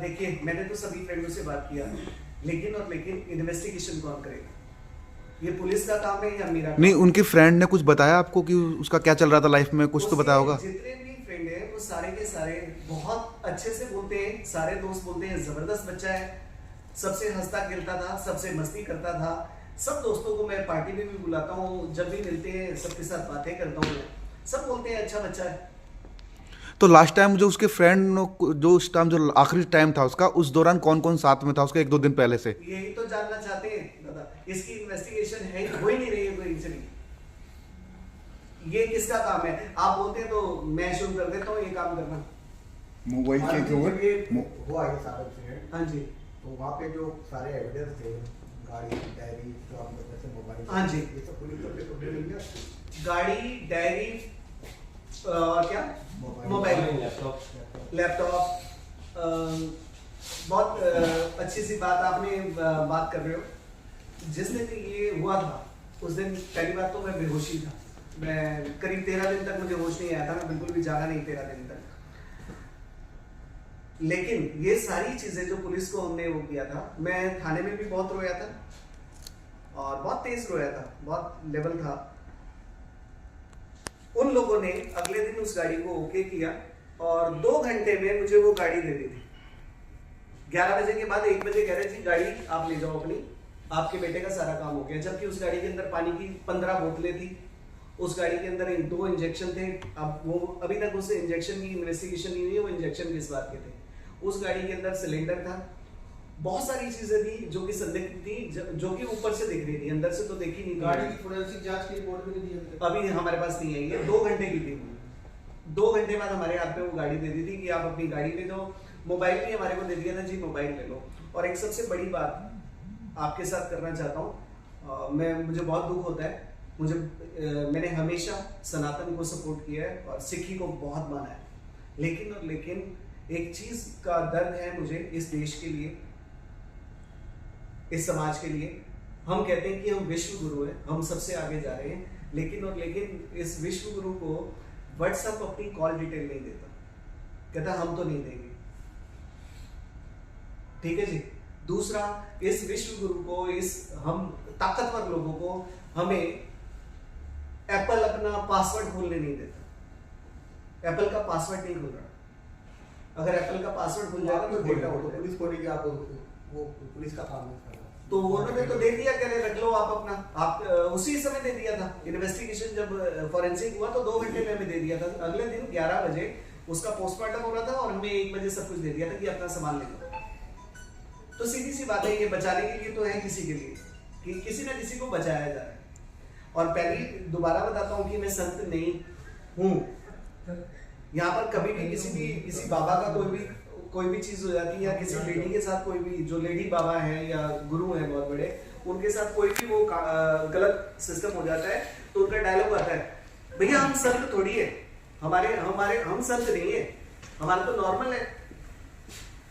देखिए मैंने तो सभी फ्रेंडों से बात किया, लेकिन इन्वेस्टिगेशन कौन करेगा? ये पुलिस का काम है या मेरा काम? नहीं, उनके फ्रेंड ने कुछ बताया आपको कि उसका क्या चल रहा था लाइफ में? कुछ तो उसके बताया होगा। जितने भी फ्रेंड हैं वो सारे के सारे बहुत अच्छे से बोलते हैं। सारे दोस्त बोलते हैं जबरदस्त बच्चा है, सबसे हंसता खेलता था, सबसे मस्ती करता था। सब दोस्तों को मैं पार्टी में भी बुलाता हूँ, जब भी मिलते हैं सबके साथ बातें करता हूँ। सब बोलते हैं अच्छा बच्चा है। तो लास्ट टाइम जो उसके फ्रेंड जो उस टाइम जो आखिरी टाइम था उसका, उस दौरान कौन कौन साथ में था उसके 1-2 दिन पहले से? यही तो जानना चाहते हैं दादा। इसकी इन्वेस्टिगेशन है हो ही नहीं रही है कोई इंसिडेंट। ये किसका काम है? आप बोलते हैं तो मैं शुरू कर देता हूँ ये काम करना। मोबाइल चेक ओवर हुआ ये सारा इंसिडेंट। हाँ जी, तो वहाँ पे जो सारे एविडेंस थे, गाड़ी, डायरी, जो आप जैसे मोबाइल, हाँ जी। ये सब पुलिस को पेपर मिल गया। गाड़ी, डायरी और क्या, मोबाइल, लैपटॉप। बहुत अच्छी सी बात आपने बात कर रहे हो। जिस दिन ये हुआ था उस दिन पहली बात तो मैं बेहोशी था। मैं करीब 13 दिन तक मुझे होश नहीं आया था, मैं बिल्कुल भी जागा नहीं 13 दिन तक। लेकिन ये सारी चीजें जो पुलिस को हमने वो किया था, मैं थाने में भी बहुत रोया था और बहुत तेज रोया था, बहुत लेवल था। उन लोगों ने अगले दिन उस गाड़ी को ओके किया और 2 घंटे में मुझे वो गाड़ी दे दी थी। 11 बजे के बाद 1 बजे कह रहे थे गाड़ी आप ले जाओ अपनी, आपके बेटे का सारा काम हो गया। जबकि उस गाड़ी के अंदर पानी की 15 बोतलें थी, उस गाड़ी के अंदर 2 इंजेक्शन थे। अब वो अभी तक उस इंजेक्शन की इन्वेस्टिगेशन नहीं हुई है, वो इंजेक्शन किस बात के थे। उस गाड़ी के अंदर सिलेंडर था, बहुत सारी चीजें थी जो कि संदिग्ध थी, जो कि ऊपर से दिख रही थी, अंदर से तो देखी नहीं। गाड़ी की फोरेंसिक जांच की रिपोर्ट भी नहीं दी अभी हमारे पास नहीं आई है। 2 घंटे की थी, 2 घंटे बाद हमारे हाथ में वो गाड़ी दे दी थी कि आप अपनी गाड़ी ले जाओ। मोबाइल भी हमारे को दे दिया था जी, मोबाइल ले लो। और एक सबसे बड़ी बात आपके साथ करना चाहता हूँ, मुझे बहुत दुख होता है। मैंने हमेशा सनातन को सपोर्ट किया है और सिखी को बहुत माना है, लेकिन एक चीज का दर्द है मुझे इस देश के लिए, इस समाज के लिए। हम कहते हैं कि हम विश्व गुरु हैं, हम सबसे आगे जा रहे हैं, लेकिन इस विश्व गुरु को व्हाट्सएप अपनी कॉल डिटेल नहीं देता, कहता हम तो नहीं देंगे। ठीक है जी। दूसरा, इस विश्व गुरु को, इस हम ताकतवर लोगों को, हमें एप्पल अपना पासवर्ड खोलने नहीं देता। एप्पल का पासवर्ड नहीं खुल रहा। अगर एप्पल का पासवर्ड खुल जाएगा तो डेटा हो जाएगा। पुलिस को नहीं, आप वो पुलिस का काम है। तो उन्होंने तो दे दिया, कह रहे रख लो आप अपना। आप उसी समय दे दिया था। इन्वेस्टिगेशन जब फॉरेंसिक हुआ तो 2 घंटे में हमें दे दिया था। अगले दिन 11 बजे उसका पोस्टमार्टम हो रहा था और हमें 1 बजे सब कुछ दे दिया था कि अपना सामान ले लो। तो सीधी सी बात है, ये बचाने के लिए तो है किसी के लिए, कि किसी ना किसी को बचाया जा रहा है। और पहली दोबारा बताता हूँ कि मैं संत नहीं हूँ। यहाँ पर कभी भी किसी बाबा का कोई भी चीज हो जाती है, या किसी लेडी के साथ कोई भी जो लेडी बाबा हैं या गुरु हैं बहुत बड़े, उनके साथ कोई भी वो गलत सिस्टम हो जाता है तो उनका डायलॉग आता है, भैया हम संत थोड़ी है, हम संत नहीं है, हमारा तो नॉर्मल है।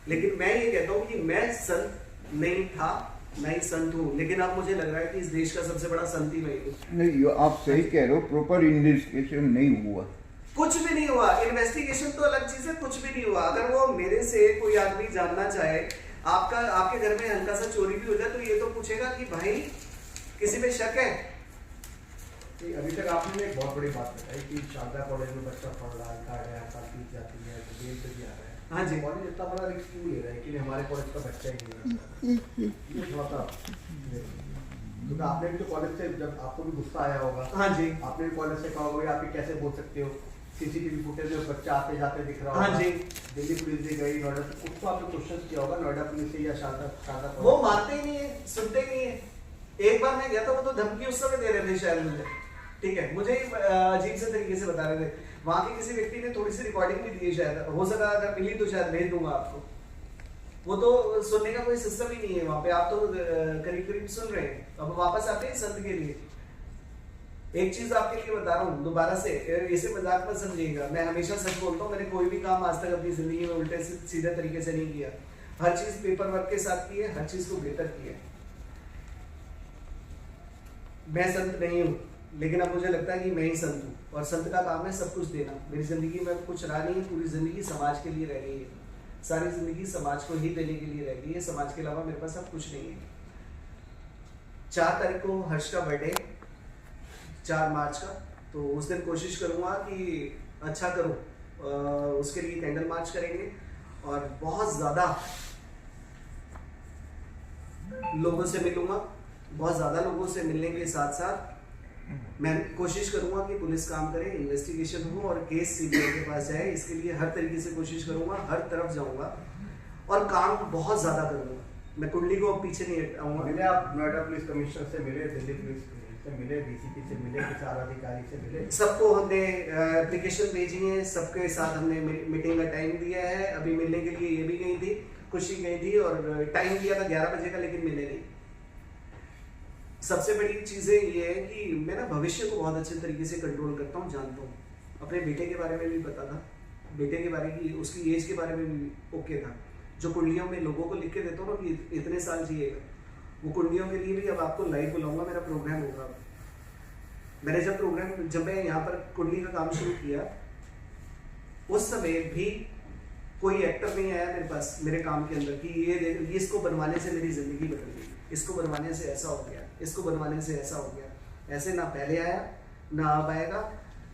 लेकिन मैं ये कहता हूँ कि मैं संत नहीं था, मैं ही संत हूँ, लेकिन अब मुझे लग रहा है कि इस देश का सबसे बड़ा संत ही मैं हूँ। नहीं, आप सही कह रहे हो, प्रॉपर इन्वेस्टिगेशन नहीं हुआ, कुछ भी नहीं हुआ। इन्वेस्टिगेशन तो अलग चीज है, कुछ भी नहीं हुआ। अगर वो मेरे से कोई आदमी जानना चाहे, आपके घर में हल्का सा चोरी भी हो जाए तो ये तो पूछेगा कि भाई किसी पे शक है। अभी तक आपने एक बहुत बड़ी बात बताई कि शारदा कॉलेज में बच्चा पढ़ रहा है, कार्ड है, हड़ताल की जाती है, तो जेल पे भी आ रहा है। हाँ जी। कॉलेज इतना बड़ा रिस्क क्यों ले रहा है कि हमारे कॉलेज का बच्चा ही नहीं है? ये थोड़ा सा क्योंकि आपने भी तो कॉलेज से, जब आपको भी गुस्सा आया होगा, हाँ जी, आपने भी कॉलेज से कहा होगा आप कैसे बोल सकते हो, सीसीटीवी फुटेज में बच्चा आते जाते दिख रहा हाँ होगा। जी। दिल्ली पुलिस भी गई, नोएडा, उसको आपने क्वेश्चन किया होगा नोएडा पुलिस से या शारदा वो मानते ही नहीं है, सुनते ही नहीं है। एक बार मैं गया था, वो तो धमकी उस समय दे रहे थे शायद मुझे, ठीक है, मुझे अजीब से तरीके से बता रहे थे। वहां के किसी व्यक्ति ने थोड़ी सी रिकॉर्डिंग भी दी है, शायद हो सका अगर मिली तो शायद भेज दूंगा आपको। वो तो सुनने का कोई सिस्टम ही नहीं है वहां पे, आप तो करीब करीब सुन रहे हैं। अब वापस आते हैं संत के लिए। एक चीज आपके लिए बता रहा हूँ दोबारा से, इसे मजाक मत समझिएगा, मैं हमेशा सच बोलता हूँ। मैंने कोई भी काम आज तक अपनी जिंदगी में उल्टे सीधे तरीके से नहीं किया। हर चीज पेपर वर्क के साथ की है, हर चीज को बेहतर की है। मैं संत नहीं हूँ, लेकिन अब मुझे लगता है कि मैं ही संत हूँ, और संत का काम है सब कुछ देना। मेरी जिंदगी में कुछ रहा नहीं है, पूरी जिंदगी समाज के लिए रह गई है, सारी जिंदगी समाज को ही देने के लिए रह गई है। समाज के अलावा मेरे पास अब कुछ नहीं है। 4 तारीख को हर्ष का बर्थडे, 4 मार्च का, तो उस दिन कोशिश करूंगा कि अच्छा करूं। उसके लिए कैंडल मार्च करेंगे और बहुत ज्यादा लोगों से मिलूंगा। बहुत ज्यादा लोगों से मिलने के साथ साथ मैं कोशिश करूंगा कि पुलिस काम करे, इन्वेस्टिगेशन हो और केस सीबीआई के पास जाए। इसके लिए हर तरीके से कोशिश करूंगा, हर तरफ जाऊंगा और काम बहुत ज्यादा करूंगा। मैं कुंडली को पीछे नहीं हटाऊंगा। मिले आप नोएडा पुलिस कमिश्नर से मिले, दिल्ली पुलिस से मिले, डीसीपी से मिले, किसी आला अधिकारी से मिले? सबको हमने एप्लीकेशन भेजी है, सबके साथ हमने मीटिंग का टाइम दिया है। अभी मिलने के लिए ये भी गई थी, खुशी गई थी, और टाइम दिया था 11 बजे का, लेकिन मिले नहीं। सबसे बड़ी चीजें ये है कि मैं ना भविष्य को बहुत अच्छे तरीके से कंट्रोल करता हूँ, जानता हूँ। अपने बेटे के बारे में भी पता था, बेटे के बारे की, उसकी एज के बारे में भी ओके था। जो कुंडलियों में लोगों को लिख के देता हूँ ना कि इतने साल जिएगा, वो कुंडलियों के लिए भी अब आपको लाइव बुलाऊंगा। मेरा प्रोग्राम होगा। मैंने जब मैं यहाँ पर कुंडली का काम शुरू किया, उस समय भी कोई एक्टर नहीं आया मेरे पास मेरे काम के अंदर कि ये इसको बनवाने से मेरी जिंदगी बदल गई, इसको बनवाने से ऐसा हो गया, इसको बनवाने से ऐसा हो गया। ऐसे ना पहले आया ना अब आएगा।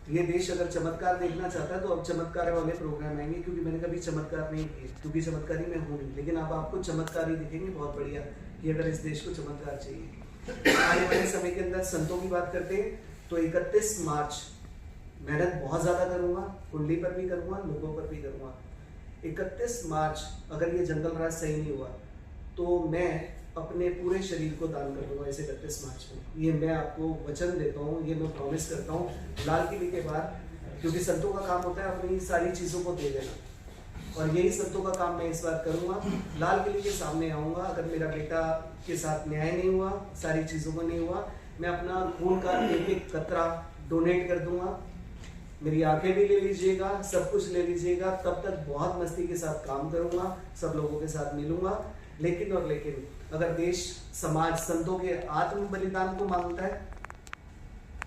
ये देश अगर चमत्कार देखना चाहता है तो अब चमत्कार वाले प्रोग्राम आएंगे, क्योंकि मैंने कभी चमत्कार नहीं किए, क्योंकि चमत्कारी मैं हूँ नहीं। लेकिन अब आपको चमत्कार ही दिखेंगे बहुत बढ़िया, कि अगर इस देश को चमत्कार चाहिए। आने वाले समय के अंदर संतों की बात करते हैं तो 31 मार्च मेहनत बहुत ज्यादा करूंगा, कुंडली पर भी करूंगा, लोगों पर भी करूंगा। 31 मार्च अगर ये जंगल राज सही नहीं हुआ तो मैं अपने पूरे शरीर को दान कर दूंगा इस 31 मार्च को। ये मैं आपको वचन देता हूँ, ये मैं प्रॉमिस करता हूँ लाल किले के बाद, क्योंकि संतों का काम होता है अपनी सारी चीज़ों को दे देना, और यही संतों का काम मैं इस बार करूँगा। लाल किले के सामने आऊँगा, अगर मेरा बेटा के साथ न्याय नहीं हुआ, सारी चीज़ों को नहीं हुआ, मैं अपना खून का एक कतरा डोनेट कर दूंगा। मेरी आंखें भी ले लीजिएगा, सब कुछ ले लीजिएगा, तब तक बहुत मस्ती के साथ काम करूंगा, सब लोगों के साथ मिलूंगा। लेकिन अगर देश समाज संतों के आत्म बलिदान को मांगता है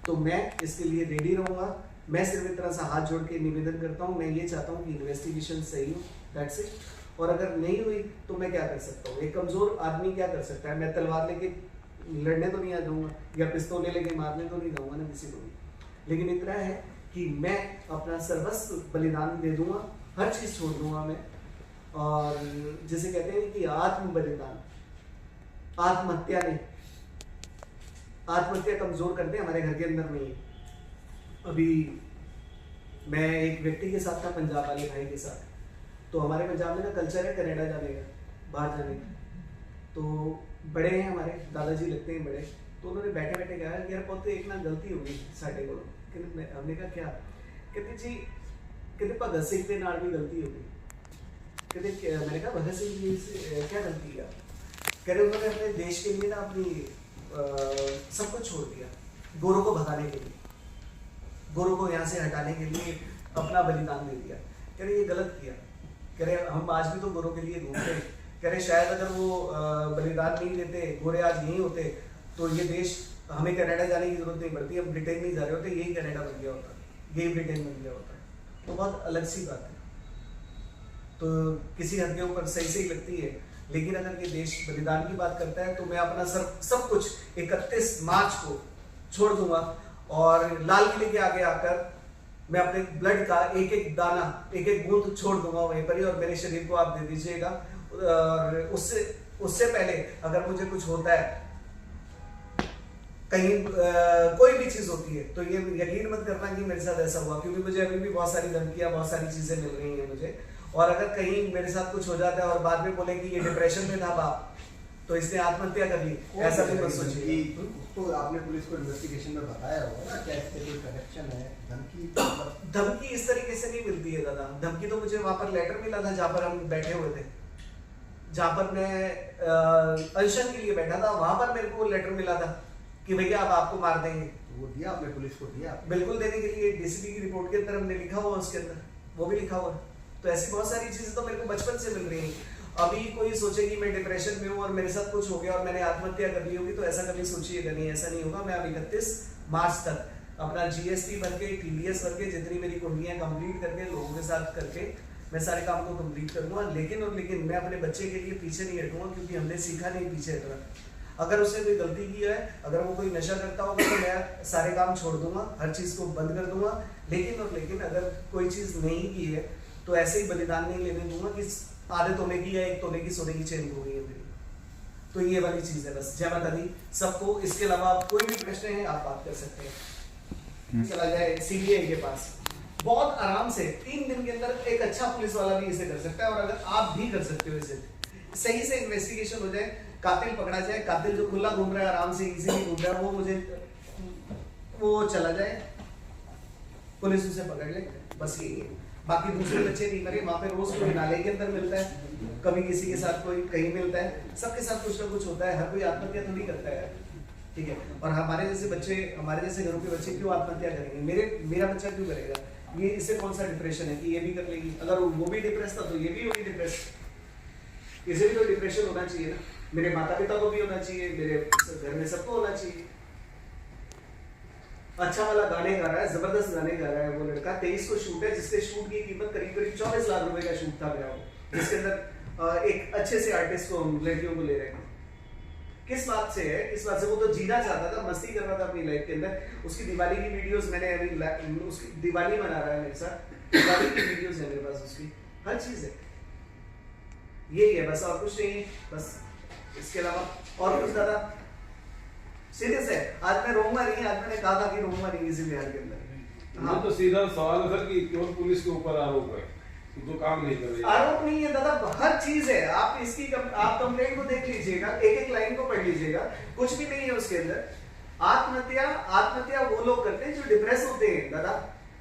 तो मैं इसके लिए रेडी रहूंगा। मैं सिर्फ इतना सा हाथ जोड़ के निवेदन करता हूँ, मैं ये चाहता हूँ कि इन्वेस्टिगेशन सही हो, दैट्स इट। और अगर नहीं हुई तो मैं क्या कर सकता हूँ? एक कमजोर आदमी क्या कर सकता है? मैं तलवार लेके लड़ने तो नहीं आ जाऊंगा, या पिस्तौल लेके मारने तो नहीं जाऊंगा ना किसी को भी। लेकिन इतना है कि मैं अपना सर्वस्व बलिदान दे दूंगा, हर चीज छोड़ दूंगा मैं। और जिसे कहते हैं कि आत्म बलिदान, आत्महत्या नहीं। आत्महत्या कमजोर करते हमारे घर के अंदर नहीं है। अभी मैं एक व्यक्ति के साथ था, पंजाब वाले भाई के साथ, तो हमारे पंजाब में ना कल्चर है कनाडा जाने का, बाहर जाने का। तो बड़े हैं हमारे दादाजी लगते हैं बड़े, तो उन्होंने बैठे बैठे कहा यार बहुत एक ना गलती हो गई साढ़े को। हमने कहा क्या? कहते जी कहते भगत सिंह के नाल भी गलती हो गई। कहते मैंने कहा भगत सिंह जी से क्या गलती किया? कह रहे उन्होंने अपने देश के लिए ना अपनी सब कुछ छोड़ दिया गोरों को भगाने के लिए, गोरों को यहाँ से हटाने के लिए अपना बलिदान दे दिया। कह रहे ये गलत किया। कह रहे हम आज भी तो गोरों के लिए घूमते हैं। कह रहे शायद अगर वो बलिदान नहीं देते, गोरे आज यहीं होते तो ये देश हमें कनाडा जाने की जरूरत नहीं पड़ती, हम ब्रिटेन नहीं जा रहे होते, यही कनाडा बन गया होता, यही ब्रिटेन बन गया होता। तो बहुत अलग सी बात है। तो किसी हद के ऊपर सही सही लगती है, लेकिन अगर ये देश बलिदान की बात करता है तो मैं अपना सब कुछ 31 मार्च को छोड़ दूंगा और लाल किले के आगे आकर मैं अपने ब्लड का एक एक दाना, एक एक बूंद छोड़ दूंगा वहीं पर ही, और मेरे शरीर को आप दे दीजिएगा। और उससे पहले अगर मुझे कुछ होता है, कहीं कोई भी चीज होती है, तो ये यकीन मत करना कि मेरे साथ ऐसा हुआ, क्योंकि मुझे अभी भी बहुत सारी धमकियां, बहुत सारी चीजें मिल रही हैं मुझे। और अगर कहीं मेरे साथ कुछ हो जाता है और बाद में बोले कि ये डिप्रेशन में था बाप, तो इसने आत्महत्या कर ली, ऐसा भी मत सोचिए। तो आपने पुलिस को इन्वेस्टिगेशन में बताया होगा ना क्या इससे कोई कनेक्शन है? धमकी इस तरीके से नहीं मिलती है दादा। धमकी तो मुझे वहां पर लेटर मिला था जहां पर हम बैठे हुए थे, जहां पर मैं अनशन के लिए बैठा था, वहां पर मेरे को लेटर मिला था कि भैया अब आपको मार देंगे। वो दिया आपने पुलिस को? दिया बिल्कुल देने के लिए डीसीपी की रिपोर्ट के अंदर हमने लिखा हुआ, उसके अंदर वो भी लिखा हुआ। तो ऐसी बहुत सारी चीजें तो मेरे को बचपन से मिल रही हैं। अभी कोई सोचे कि मैं डिप्रेशन में हूँ और मेरे साथ कुछ हो गया और मैंने आत्महत्या कर ली होगी, तो ऐसा कभी सोचिएगा नहीं, ऐसा नहीं होगा। मैं अब 31 मार्च तक अपना जीएसटी भर के, टीडीएस भर के, जितनी मेरी कुंडलियां कंप्लीट करके, लोगों के साथ करके मैं सारे काम को कंप्लीट करूंगा। लेकिन मैं अपने बच्चे के लिए पीछे नहीं हटूंगा, क्योंकि हमने सीखा नहीं पीछे हटना। अगर उसने कोई गलती की है, अगर वो कोई नशा करता होगा, तो मैं सारे काम छोड़ दूंगा, हर चीज को बंद कर दूंगा। लेकिन अगर कोई चीज नहीं की है तो ऐसे ही बलिदान नहीं लेने दूंगा कि आधे तोले की या एक तोले की सोने की चेन हो गई है मेरी। तो ये वाली चीज है बस। जय माता दी सबको। इसके अलावा कोई भी प्रश्न है आप बात कर सकते हैं। चला जाए सीबीआई के पास, बहुत आराम से 3 दिन के अंदर एक अच्छा पुलिस वाला भी इसे कर सकता है। और अगर आप भी कर सकते हो इसे, सही से इन्वेस्टिगेशन हो जाए, कातिल पकड़ा जाए, कातिल जो खुला घूम रहा है, आराम से इजीली घूम रहा है, वो चला जाए, पुलिस उसे पकड़ ले, बस यही है। बाकी दूसरे बच्चे नहीं मरे। वहां पे रोज कोई नाले के अंदर मिलता है, कभी किसी के साथ कोई कहीं मिलता है, सबके साथ कुछ ना कुछ होता है। हर कोई आत्महत्या थोड़ी करता है, ठीक है। और हमारे जैसे बच्चे, हमारे जैसे घरों के बच्चे क्यों आत्महत्या करेंगे? मेरा बच्चा क्यों करेगा? ये इससे कौन सा डिप्रेशन है कि ये भी कर लेगी? अगर वो भी डिप्रेस था तो ये भी होगी डिप्रेस। इसे भी तो डिप्रेशन होना चाहिए ना। मेरे माता पिता को भी होना चाहिए, मेरे घर में सबको होना चाहिए। अच्छा वाला गाने गा रहा है, जबरदस्त गाने गा रहा है वो लड़का। 23 को शूट है, जिसके शूट की कीमत करीब 24 लाख रुपए का शूट था मेरा, जिसके अंदर एक अच्छे से आर्टिस्ट को, लड़कियों को ले रहे हैं। किस बात से है? किस बात से? वो तो जीना चाहता था, मस्ती कर रहा था अपनी लाइफ के अंदर। उसकी दिवाली की वीडियोस मैंने अभी, उसकी दिवाली मना रहा है मेरे साथ, दिवाली की वीडियोस है मेरे पास, उसकी हर चीज है। यही है बस, और कुछ नहीं है बस। इसके अलावा और कुछ ज्यादा सीरियस है। आज मैं रोऊंगा नहीं, आज मैंने कहा था कि रोऊंगा नहीं किसी बिहार के अंदर। हाँ तो सीधा सवाल है सर कि क्यों पुलिस के ऊपर आरोप है, जो काम नहीं कर रही है? आरोप नहीं है दादा, हर चीज है। आप इसकी आप कंप्लेंट को देख लीजिएगा, एक एक लाइन को पढ़ लीजिएगा, कुछ भी नहीं है उसके अंदर। आत्महत्या वो लोग करते हैं जो डिप्रेस होते हैं दादा।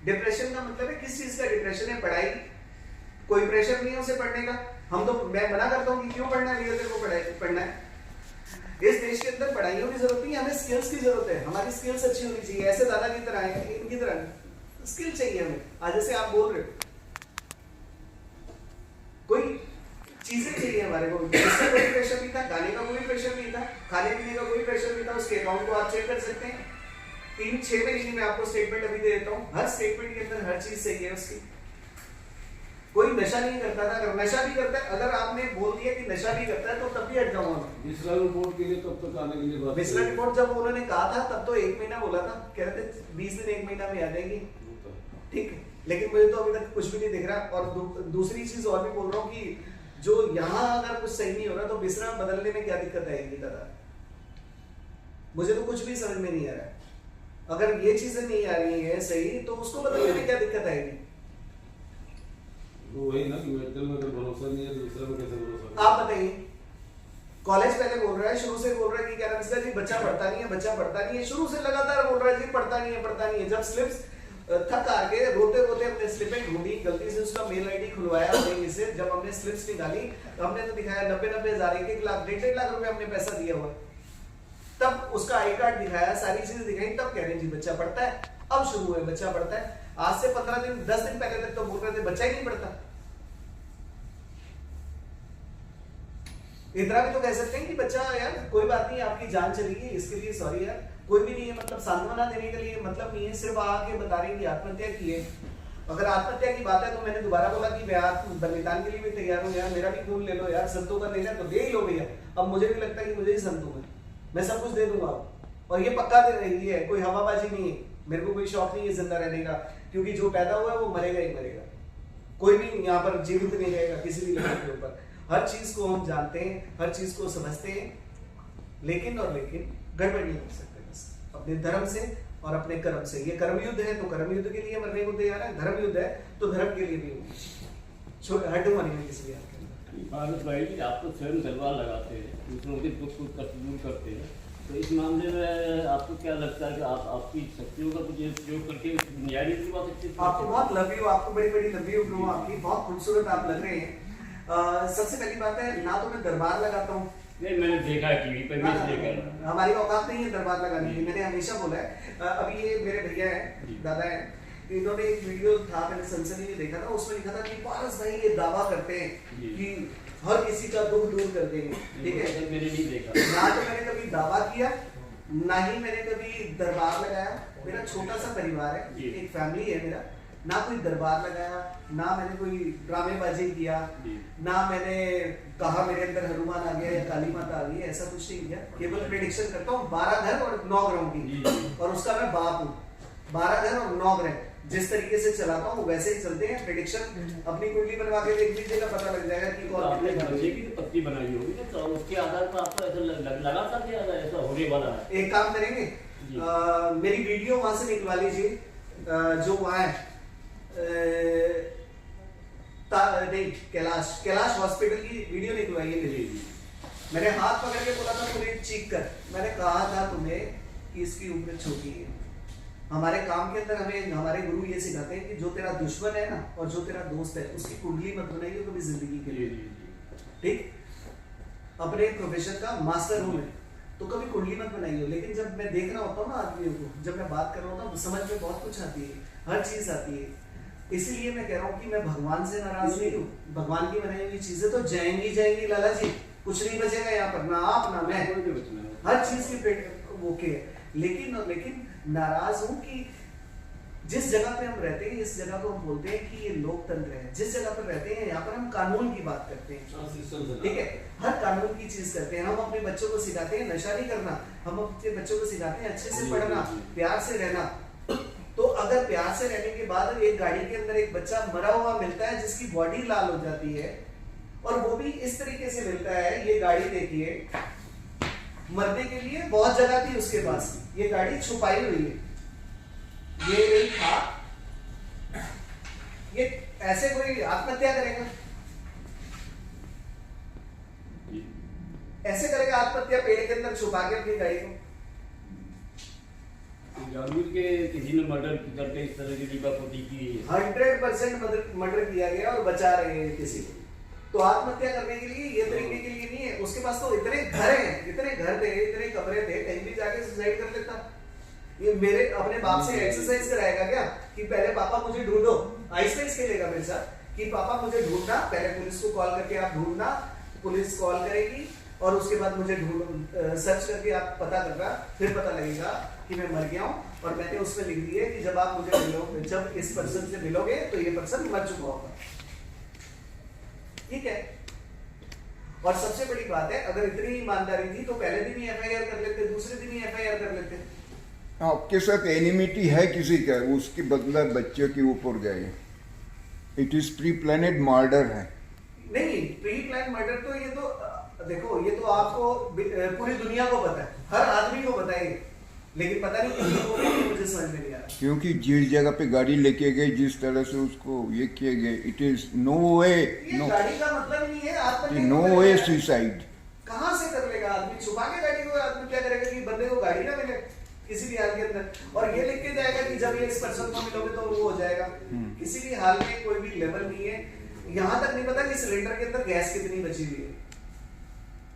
डिप्रेशन का मतलब है किस चीज का डिप्रेशन है? पढ़ाई, कोई प्रेशर नहीं है उसे पढ़ने का। हम तो, मैं मना करता हूँ कि क्यों पढ़ना है, तेरे को पढ़ना है। इस देश के अंदर पढ़ाइयों की जरूरत नहीं है, हमें स्किल्स की जरूरत है। हमारी स्किल्स अच्छी होनी चाहिए, ऐसे दादा की तरह है, इनकी तरह स्किल चाहिए हमें। आज जैसे आप बोल रहे हो, कोई चीजें चाहिए हमारे को। इसका कोई प्रेशर नहीं था, गाने का कोई प्रेशर नहीं था, खाने पीने का कोई प्रेशर नहीं था। उसके अकाउंट को आप चेक कर सकते हैं। 3-6 महीने में आपको स्टेटमेंट अभी दे देता हूँ। हर स्टेटमेंट के अंदर हर चीज सही है उसकी। कोई नशा नहीं करता था। अगर नशा भी करता है, अगर आपने बोल दिया कि नशा भी करता है, तो तब भी हट जाऊंगा। मिश्रा रिपोर्ट के लिए कब तक आने के लिए बात? मिश्रा रिपोर्ट जब उन्होंने कहा था तब तो 1 महीना बोला था, कह रहे थे 20 दिन 1 महीना में आ जाएगी, ठीक है। लेकिन मुझे तो अभी तक कुछ भी नहीं दिख रहा। और दूसरी चीज और भी बोल रहा हूँ कि जो यहाँ अगर कुछ सही नहीं हो रहा, तो मिश्रा बदलने में क्या दिक्कत आएगी दादा? मुझे तो कुछ भी समझ में नहीं आ रहा। अगर ये चीजें नहीं आ रही है सही, तो उसको बदलने में क्या दिक्कत आएगी? वही ना कि मेंटल में अगर भरोसा नहीं है तो दूसरे में कैसे भरोसा? आप बताइए, कॉलेज पहले बोल रहा है, शुरू से बोल रहा है कि क्या नाम है जी, बच्चा पढ़ता नहीं है, बच्चा पढ़ता नहीं है, शुरू से लगातार बोल रहा है जी पढ़ता नहीं है, पढ़ता नहीं है। जब स्लिप्स थक आके रोते रोते हमने स्लिपें ढूंढी, गलती से उसका मेल आईडी खुलवाया बैंक से, जब हमने स्लिप्स निकाली हमने तो दिखाया 90-90 हजार, 1-1 लाख, 1.5 लाख रुपए हमने पैसा दिया हुआ। तब उसका आई कार्ड दिखाया, सारी चीजें दिखाई, तब कह रहे हैं जी बच्चा पढ़ता है। अब शुरू हुए बच्चा पढ़ता है। आज से 15 दिन 10 दिन पहले तक तो बोल रहे थे बच्चा ही नहीं पढ़ता। इतना भी तो कह सकते हैं कि बच्चा यार कोई बात नहीं, आपकी जान चली गई, इसके लिए सॉरी यार, कोई भी नहीं है, मतलब सांत्वना देने के लिए मतलब नहीं है, सिर्फ आके बता रहे हैं कि आत्महत्या की है। अगर आत्महत्या की बात है तो मैंने दोबारा बोला कि मैं बलिदान के लिए भी तैयार हूँ यार, मेरा भी खून ले लो यार, संतों का लेना तो दे ही लो भैया। अब मुझे भी लगता है कि मुझे ही संतों में मैं सब कुछ दे दूंगा, और ये पक्का दे रही है, कोई हवाबाजी नहीं है। मेरे को कोई शौक नहीं है जिंदा रहने का, क्योंकि जो पैदा हुआ है वो मरेगा ही मरेगा, कोई भी यहाँ पर जीवित नहीं रहेगा किसी भी लेवल के ऊपर। हर चीज को हम जानते हैं, हर चीज को समझते हैं, लेकिन गड़बड़ नहीं कर सकते बस अपने धर्म से और अपने कर्म से। ये कर्म युद्ध है तो कर्म युद्ध के लिए मरने को तैयार है, धर्म युद्ध है तो धर्म के लिए भी हड्डू मानी है किसी भारत भाई जी, आप तो स्वयं तलवार लगाते हैं, दूसरों के दुख को दूर करते हैं, तो इस मामले में आपको क्या लगता है कि आप आपकी शक्तियों का कुछ प्रयोग करके न्याय की बात अच्छी? आपको बहुत लव यू, आपको बड़ी बड़ी लव यू ब्रो, आपकी बहुत खूबसूरत आप लग रहे हैं। सबसे पहली बात है ना तो मैं दरबार लगाता हूँ, नहीं मैंने देखा है टीवी पर, देखा हमारी औकात नहीं है दरबार लगाने की, मैंने हमेशा बोला है। अभी ये मेरे भैया हैं, दादा हैं, इन्होंने एक वीडियो था, मैंने सनसनी में देखा था, उसमें लिखा था कि पारस भाई ये दावा करते हैं कि हर किसी का दुख दूर कर देंगे, ठीक है। मैंने नहीं देखा, ना तो मैंने कभी दावा किया, ना ही मैंने कभी दरबार लगाया। मेरा छोटा सा परिवार है, एक फैमिली है मेरा, ना कोई दरबार लगाया, ना मैंने कोई ड्रामेबाजी किया, ना मैंने कहा मेरे अंदर हनुमान आ गया या काली माता आ गई, ऐसा कुछ नहीं किया। केवल प्रेडिक्शन करता हूँ 12 घर और 9 ग्रहों की, और उसका मैं बाप हूँ। 12 घर और 9 ग्रह जिस तरीके से चलाता हूँ वैसे ही चलते हैं। प्रेडिक्शन अपनी कुंडली बनवा के देख लीजिएगा, पता लग जाएगा कि कौन आपने गंजे की तो पत्ती बनाई होगी ना, तो उसके आधार पर आपको ऐसा लगा था कि ऐसा होने वाला है। एक काम करेंगे, मेरी वीडियो वहां से निकलवा लीजिए, जो वहाँ है नहीं कैलाश हॉस्पिटल की वीडियो निकलवाइए मेरी। मैंने हाथ पकड़ के बोला था तुम्हें चीख कर, मैंने कहा था तुम्हें कि इसकी उम्र छोटी है। हमारे काम के अंदर हमें हमारे गुरु ये सिखाते हैं कि जो तेरा दुश्मन है ना और जो तेरा दोस्त है उसकी कुंडली मत बनाइए कभी जिंदगी के लिए, ठीक। अपने प्रोफेशन का मास्टर हूं मैं, तो कभी कुंडली मत बनाइए। लेकिन जब मैं देख रहा होता हूँ ना आदमियों को, जब मैं बात कर रहा होता हूँ समझ में बहुत कुछ आती है, हर चीज आती है। इसीलिए मैं कह रहा हूँ कि मैं भगवान से नाराज नहीं हूँ। भगवान की बनाई हुई चीजें तो जाएंगी लाला जी, कुछ नहीं बचेगा यहाँ पर, ना आप ना मैं, हर चीज की पेट ओके है। लेकिन नाराज हूं कि जिस जगह पे हम रहते हैं, इस जगह को हम बोलते हैं कि ये लोकतंत्र है। जिस जगह पर रहते हैं यहाँ पर हम कानून की बात करते हैं, ठीक है, हर कानून की चीज करते हैं। हम अपने बच्चों को सिखाते हैं नशा नहीं करना, हम अपने बच्चों को सिखाते हैं अच्छे से पढ़ना, प्यार से रहना। तो अगर प्यार से रहने के बाद एक गाड़ी के अंदर एक बच्चा मरा हुआ मिलता है जिसकी बॉडी लाल हो जाती है, और वो भी इस तरीके से मिलता है, ये गाड़ी देखिए, मरने के लिए बहुत जगह थी उसके पास, ये गाड़ी छुपाई हुई है, ये नहीं था, ये ऐसे कोई आत्महत्या करेगा? ऐसे करेगा आत्महत्या पेड़ के अंदर छुपा के अपनी गाड़ी को? जानबूझ के किसी ने मर्डर करके इस तरह की लीपापोती की 100% मर्डर किया गया और बचा रहे हैं किसी को। तो आत्महत्या करने के लिए ये तरीके के लिए नहीं है। उसके पास तो इतने घर हैं, इतने घर थे, इतने कमरे थे, कहीं भी जाके सुसाइड कर लेता। ये मेरे अपने बाप से एक्सरसाइज कराएगा क्या कि पहले पापा मुझे ढूंढो, आइसक्रीम खेलेगा मेरे साथ कि पापा मुझे ढूंढना, पहले पुलिस को कॉल करके आप ढूंढना, पुलिस कॉल करेगी और उसके बाद मुझे सर्च करके आप पता करना, फिर पता लगेगा कि मैं मर गया हूँ। और मैंने उसमें लिख दिया कि जब आप मुझे मिलोगे, जब इस पर्सन से मिलोगे तो ये पर्सन मर चुका होगा, ठीक है। और सबसे बड़ी बात है, अगर इतनी ईमानदारी थी तो पहले दिन ही एफआईआर कर लेते, दूसरे दिन ही एफआईआर कर लेते। आपके साथ एनिमिटी है किसी का, उसके बदला बच्चे के ऊपर गए, इट इज प्री प्लानिड मर्डर है। नहीं, प्री प्लान मर्डर तो ये तो देखो, ये तो आपको पूरी दुनिया को पता है, हर आदमी को पता है, लेकिन पता नहीं किसी को, मुझे समझ में नहीं आ रहा। क्योंकि जिस जगह पे गाड़ी लेके गए, जिस तरह से उसको ये किए गए, इट इज नो वे, ये गाड़ी का मतलब नहीं है आत्महत्या, नो वे सुसाइड। कहाँ से कर आदमी छुपा के गाड़ी को, आदमी क्या करेगा कि बंदे को गाड़ी ना मिले किसी भी हाल के अंदर, और ये लिख के जाएगा कि जब ये इस पर्सन को मिलोगे तो वो हो जाएगा। किसी भी हाल में कोई भी लेवल नहीं है। यहाँ तक नहीं पता कि सिलेंडर के अंदर गैस कितनी बची हुई है,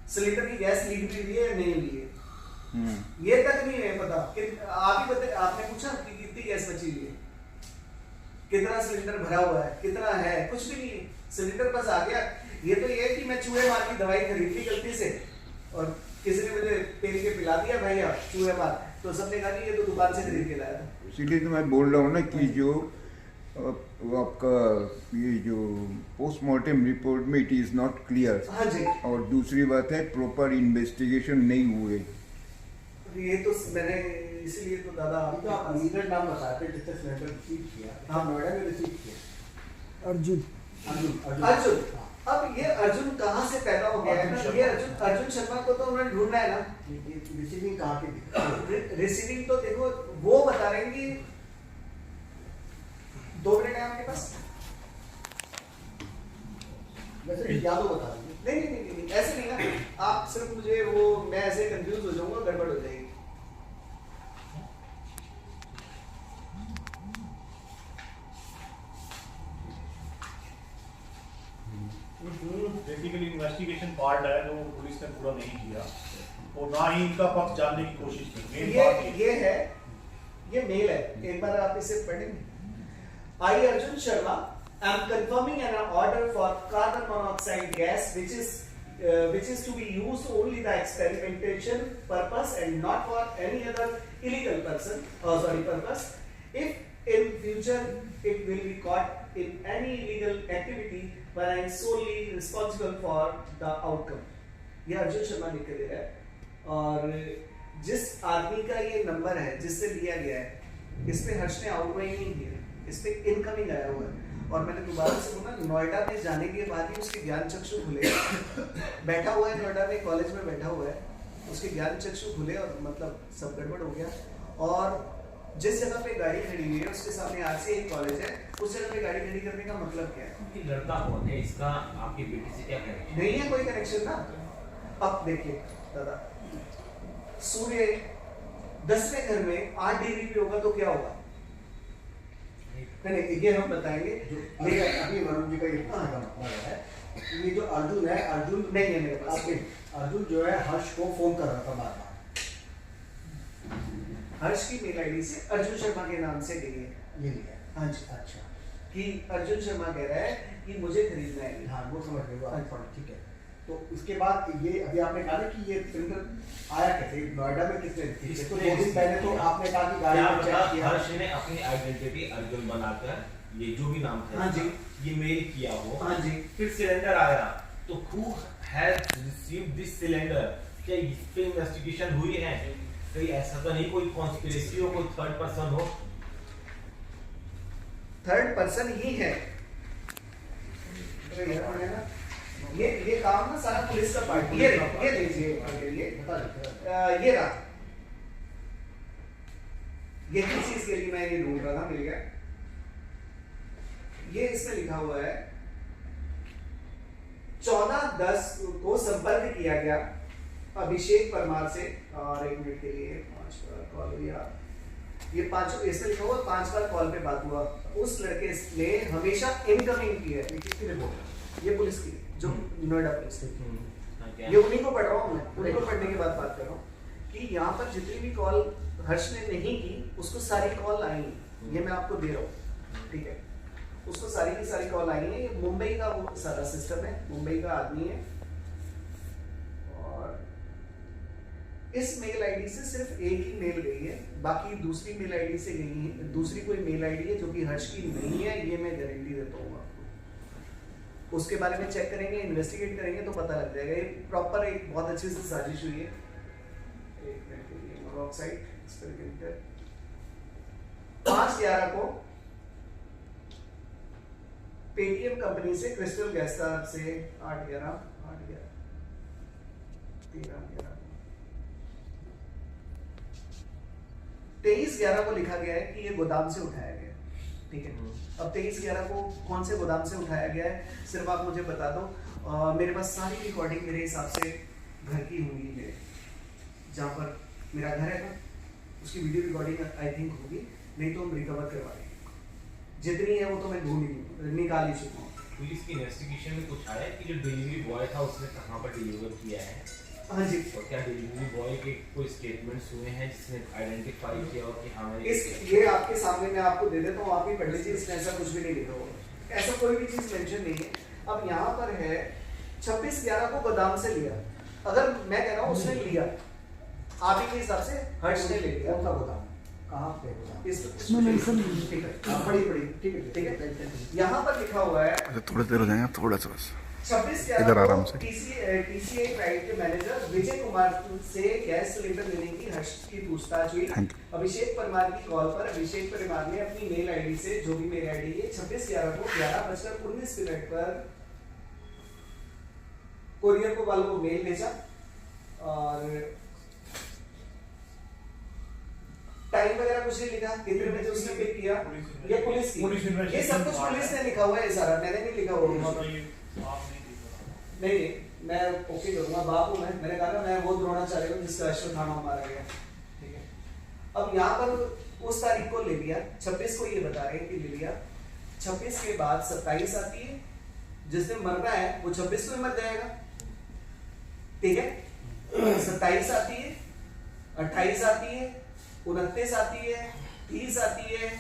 सिलेंडर की गैस लीक भी हुई है नहीं हुई है, ये तक नहीं है पता। कि आप ही बता, आपने पूछा कि कितनी गैस बची हुई है, कितना सिलेंडर भरा हुआ है, कितना है, कुछ भी नहीं है, सिलेंडर बस आ गया। ये तो ये है कि मैं चूहे मार की दवाई खरीद ली गलती से और किसी ने मुझे पेल के पिला दिया भैया चूहे मार, तो सबने कहा कि ये तो दुकान से खरीद के लाया था। इसीलिए तो मैं बोल रहा हूँ ना कि जो आपका ये जो पोस्टमार्टम रिपोर्ट में इट इज नॉट क्लियर। हाँ जी। और दूसरी बात है प्रॉपर इन्वेस्टिगेशन नहीं हुए। ये तो मैंने इसीलिए तो दादा तो आप मीटर नाम बताते जिससे सिलेंडर रिसीव किया। हाँ। नोएडा में रिसीव किया। अर्जुन अर्जुन। अब ये अर्जुन कहाँ से पैदा हो गया है ना, ये अर्जुन शर्मा को तो उन्होंने ढूंढना है ना। रिसीविंग कहाँ के रिसीविंग तो देखो वो बता रहे हैं कि 2 मिनट है आपके पास। वैसे याद हो बता दीजिए। नहीं, ऐसे नहीं ना, आप सिर्फ मुझे वो, मैं ऐसे कंफ्यूज हो जाऊंगा, गड़बड़ हो जाएगी। बेसिकली इन्वेस्टिगेशन पार्ट है जो पुलिस ने पूरा नहीं किया और ना ही इनका पक्ष जानने की कोशिश की। मेन बात ये है, ये मेल है, एक बार आप इसे पढ़ेंगे। I Arjun Sharma am confirming an order for carbon monoxide gas which is to be used only the experimentation purpose and not for any other illegal purpose. If in future it will be caught in any illegal activity, but I am solely responsible for the outcome. ये अर्जुन शर्मा लिख के दे रहा है और जिस आदमी का ये नंबर है जिससे लिया गया है, इस पे हर्ष ने आउटगोइंग नहीं किया, इस पे इनकमिंग आया हुआ है। और मैंने दोबारा से बोला, नोएडा में जाने के बाद ही उसके ज्ञान चक्षु खुले। बैठा हुआ है नोएडा में, कॉलेज में बैठा हुआ है, उसके ज्ञान चक्षु खुले और मतलब सब गड़बड़ हो गया। और जिस जगह पे गाड़ी खड़ी हुई है उसके सामने RCI कॉलेज है, उस जगह पे गाड़ी खड़ी करने का मतलब क्या है? ये लड़का कौन है, इसका आपकी बेटी से क्या कनेक्शन? नहीं है कोई कनेक्शन ना। अब देखिए दादा, सूर्य 10वें घर में 8 डिग्री पे होगा तो क्या होगा? नहीं, ये हम बताएंगे। ये अभी वरुण जी का ये मतलब है, ये जो अर्जुन है, अर्जुन नहीं है मेरे पास। आपके अर्जुन जो है हर्ष को फोन कर रहा था बार बार। हर्ष की मेल आईडी से अर्जुन शर्मा के नाम से गई है। ये लिया। हाँ जी। अच्छा। कि अर्जुन शर्मा कह रहा है कि मुझे खरीदना है। हाँ वो समझ गए, वो ठीक है। तो उसके बाद ये अभी आपने कहा ना कि ये सिलेंडर आया कैसे, नोएडा में किसने दी? तो 2 दिन पहले तो आपने कहा कि गाड़ी में चेक किया। हर्ष ने अपनी आइडेंटिटी अर्जुन बनाकर, ये जो भी नाम था, हाँ जी, ये मेल किया हो। हाँ जी। फिर सिलेंडर आया तो who has received this cylinder? क्या इस पे इन्वेस्टिगेशन हुई है? कहीं ऐसा तो नहीं कोई कॉन्स्पिरेसी हो, कोई थर्ड पर्सन हो? थर्ड पर्सन ही है। ये काम ना सारा पुलिस का पार्ट। ये लीजिए, ये रहा, ये किस चीज के लिए मैं ये ढूंढ रहा था, मिल गया। ये इसमें लिखा हुआ है 14/10 को संपर्क किया गया अभिषेक परमार से, और 1 मिनट के लिए 5 बार कॉल हुआ। ये 5 इसमें लिखा हुआ 5 बार कॉल पे बात हुआ। उस लड़के ने हमेशा इनकमिंग की है। किसकी रिपोर्ट? ये पुलिस की, जो नोएडा पुलिस की। ये उन्हीं को पढ़ रहा हूँ मैं, उन्हीं को पढ़ने के बाद बात कर रहा हूँ कि यहाँ पर जितनी भी कॉल हर्ष ने नहीं की, उसको सारी कॉल आई। ये मैं आपको दे रहा हूँ, ठीक है? उसको सारी की सारी कॉल आई है। ये मुंबई का वो सारा सिस्टम है, मुंबई का आदमी है। और इस मेल आईडी से सिर्फ एक ही मेल गई है, बाकी दूसरी मेल आईडी से गई है। दूसरी कोई मेल आईडी है जो कि हर्ष की नहीं है, ये मैं गारंटी देता हूँ आपको। उसके बारे में चेक करेंगे, इन्वेस्टिगेट करेंगे तो पता लग जाएगा। ये प्रॉपर एक बहुत अच्छे से साजिश हुई है। 1 मिनट के लिए मोनोऑक्साइड एक्सपेरिमेंटर 5/11 को पेटीएम कंपनी से क्रिस्टल गैस्टार से 8/11 13/11 23/11 को लिखा गया है कि ये गोदाम से उठाया गया, ठीक है? अब 23/11 को कौन से गोदाम से उठाया गया है सिर्फ आप मुझे बता दो। मेरे पास सारी रिकॉर्डिंग मेरे हिसाब से घर की होंगी मेरे, जहाँ पर मेरा घर है ना, उसकी वीडियो रिकॉर्डिंग आई थिंक होगी, नहीं तो हम रिकवर करवा देंगे। जितनी है वो तो मैं ढूंढ निकाल ही चुका हूँ। पुलिस की इन्वेस्टिगेशन में कुछ आया कि जो डिलीवरी बॉय था उसने कहाँ पर डिलीवर किया है? हाँ जी, और क्या डिलीवरी बॉय के कोई स्टेटमेंट्स हुए हैं जिसने आइडेंटिफाई किया और कि हाँ मैंने ये आपके सामने मैं आपको दे देता हूँ, आप ही पढ़ लीजिए, इसमें ऐसा कुछ भी नहीं लिखा होगा, ऐसा कोई भी चीज मेंशन नहीं है। अब यहाँ पर है 26/11 को गोदाम से लिया, अगर मैं कह रहा हूँ उसने लिया, आप ही के हिसाब से हर्ष ने ले लिया। कौन सा गोदाम, कहाँ पे गोदाम? इसमें मेंशन ठीक है, आप पढ़ी ठीक है। यहाँ पर लिखा हुआ है, थोड़ा देर हो जाएगा, थोड़ा सा बस 26/11 इधर आराम से। TCA प्राइवेट के मैनेजर विजय कुमार से गैस सिलेंडर लेने की हर्ष की पूछताछ हुई। अभिषेक परमार की कॉल पर अभिषेक परमार ने अपनी मेल आईडी से, जो भी मेल आईडी है, 26/11 को 11:19 पर कोरियर को वालों को मेल भेजा और टाइम वगैरह कुछ नहीं लिखा, कितने बजे उसने पिक किया, ये पुलिस की, ये सब कुछ पुलिस ने लिखा हुआ है सारा, मैंने नहीं लिखा हुआ। नहीं, मैं ओके करूंगा, बाप हूं मैंने कहा ना, मैं वो द्रोणाचार्य हूं जिसका अश्वत्थामा मारा गया, ठीक है। अब यहाँ पर उस तारीख को ले लिया, 26 को ये बता रहे हैं कि ले लिया, 26 के बाद 27 आती है, जिसने मरना है वो 26 को ही मर जाएगा, ठीक है। 27 आती है, 28 आती है, 29 आती है, 30 आती है,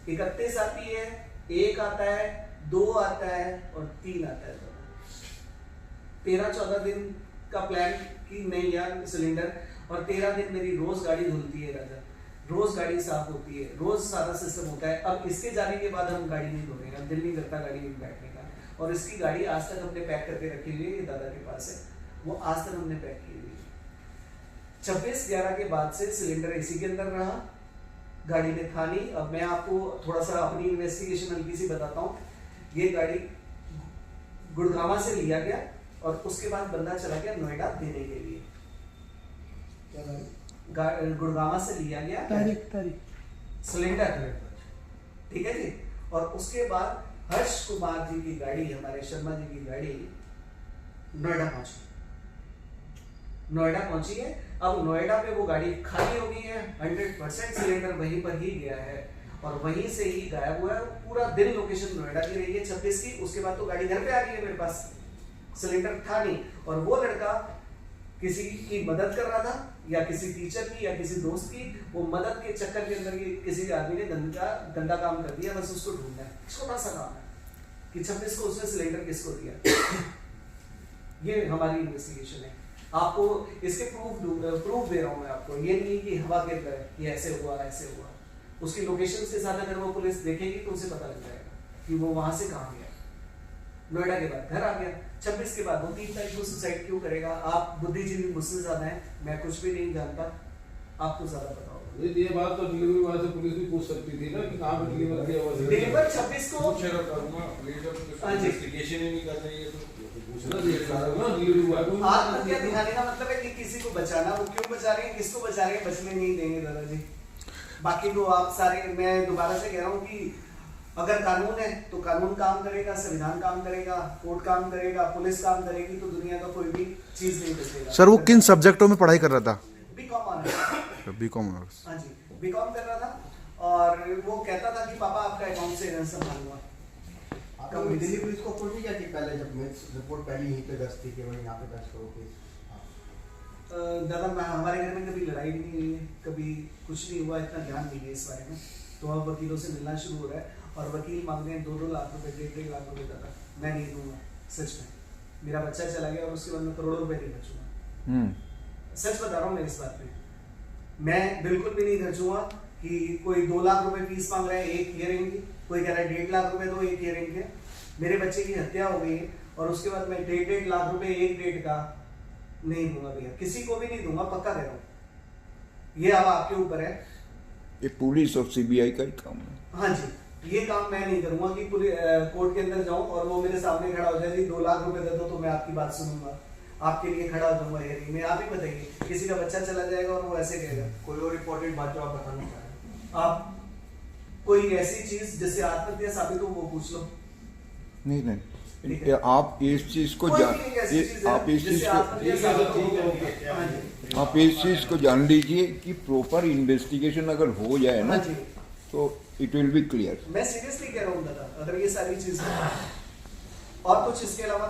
31 आती है, 1 आता है, 2 आता है और 3 आता है। 13-14 दिन का प्लान की नहीं यार सिलेंडर, और 13 दिन मेरी रोज गाड़ी धुलती है राजा, रोज गाड़ी साफ होती है, रोज सारा सिस्टम होता है। अब इसके जाने के बाद हम गाड़ी नहीं धो रहे हैं, दिल नहीं करता गाड़ी में बैठने का, और इसकी गाड़ी आज तक हमने पैक करके रखी हुई है, ये दादा के पास है, वो आज तक हमने पैक की हुई है। 26/11 के बाद से सिलेंडर एसी के अंदर रहा, गाड़ी में था नहीं। अब मैं आपको थोड़ा सा अपनी इन्वेस्टिगेशन हल्की सी बताता हूँ। ये गाड़ी गुड़गांव से लिया गया और उसके बाद बंदा चला गया नोएडा देने के लिए, गुड़गांव से लिया गया तारीख सिलेंडर, ठीक है जी। और उसके बाद हर्ष कुमार जी की गाड़ी, हमारे शर्मा जी की गाड़ी नोएडा पहुंची है। अब नोएडा पे वो गाड़ी खाली हो गई है, 100% सिलेंडर वहीं पर ही गया है और वहीं से ही गायब हुआ है। पूरा दिन लोकेशन नोएडा की रही है 26 की। उसके बाद तो गाड़ी घर पे आ गई है मेरे पास, सिलेंडर था नहीं। और वो लड़का किसी की मदद कर रहा था, या किसी टीचर की या किसी दोस्त की, वो मदद के चक्कर के अंदर किसी आदमी ने गंदा काम कर दिया। बस उसको ढूंढना है, छोटा सा काम है कि 26 को उसने सिलेंडर किसको दिया। ये हमारी इन्वेस्टिगेशन है। आपको इसके प्रूफ दे रहा हूं मैं आपको, ये नहीं कि हवा के अंदर है कि ऐसे हुआ ऐसे हुआ। उसकी लोकेशन के साथ अगर वो पुलिस देखेगी तो उसे पता लग जाएगा कि वो वहां से कहां गया। नोएडा के बाद घर आ गया, 26 के बाद वो 3 तारीख को सुसाइड क्यों करेगा? आप बुद्धिजीवी मुझसे ज्यादा हैं, मैं कुछ भी नहीं जानता, आपको ज्यादा पता होगा। ये बात तो डिलीवरी बॉय से पुलिस भी पूछ सकती थी ना कि कहां पे डिलीवर किया हुआ है। डिलीवर 26 को पूछेगा करूंगा, लीडर हाँ जी। इन्वेस्टिगेशन ही नहीं कर रही है तो पूछना चाहिए ना डिलीवरी बॉय को। आत्महत्या दिखाने का मतलब है कि किसी को बचाना। वो क्यों बचा रहे हैं, किसको बचा रहे हैं, बचने नहीं देंगे दादाजी। बाकी तो आप सारे, मैं दोबारा से कह रहा हूँ कि अगर कानून है तो कानून काम करेगा, संविधान काम करेगा, कोर्ट काम करेगा, पुलिस काम करेगी, तो दुनिया का कोई भी चीज नहीं बचेगा। सर वो किन सब्जेक्टों में पढ़ाई कर रहा था? BCom honours. BCom honours. हाँ जी, बीकॉम कर रहा था और वो कहता था कि पापा आपका अकाउंट से संभालूंगा। आपने दिल्ली पुलिस को फोन नहीं किया कि पहले जब रिपोर्ट पहले यहीं पे दर्ज थी कि भाई यहाँ पे दर्ज करो केस? दादा हमारे घर में कभी लड़ाई भी नहीं हुई है, कभी कुछ नहीं हुआ, इतना ध्यान नहीं है इस बारे में। तो अब वकीलों से मिलना शुरू हो रहा है और वकील मांग रहे हैं 2-2 लाख रुपए, 1.5 लाख रुपए। दादा मैं नहीं दूंगा, सच में। मेरा बच्चा चला गया और उसके बाद मैं करोड़ों रुपए नहीं खर्चूंगा। सच बता रहा हूँ मैं इस बात पे, मैं बिल्कुल भी नहीं खर्चूंगा कि कोई 2 लाख रुपए फीस मांग रहा है एक हियरिंग की, कोई कह रहा है 1.5 लाख रुपए दो एक हियरिंग के। मेरे बच्चे की हत्या हो गई है और उसके बाद मैं 1.5 लाख रुपए एक डेट का नहीं दूंगा भैया, किसी को भी नहीं दूंगा, पक्का कह रहा हूँ। ये अब आपके ऊपर है, ये पुलिस और सीबीआई का ही काम है। हाँ जी, ये काम मैं नहीं करूंगा कि कोर्ट के अंदर जाऊं और वो मेरे सामने खड़ा हो जाए, 2 लाख रुपए दे दो तो मैं आपकी बात सुनूंगा, आपके लिए खड़ा हो जाऊंगा हियरिंग में। आप ही बताइए, किसी का बच्चा चला जाएगा और वो ऐसे कहेगा। कोई और इम्पोर्टेंट बात जो आप बताना चाह रहे हैं? आप कोई ऐसी चीज जिससे आत्महत्या साबित हो वो पूछ लो। नहीं ठीक है? आप इस चीज को कोई जान भी एक ऐसी चीज़ है आप इस चीज जिससे को आप मुझे साबित करो। हाँ जी। आप इस चीज को जान लीजिए कि प्रॉपर इन्वेस्टिगेशन अगर हो जाए ना हाँ जी। तो इट विल बी क्लियर। मैं सीरियसली कह रहा हूँ दादा, अगर ये सारी चीजें और कुछ इसके अलावा,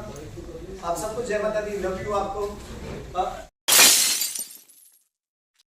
आप सबको जय माता दी, लव यू आपको।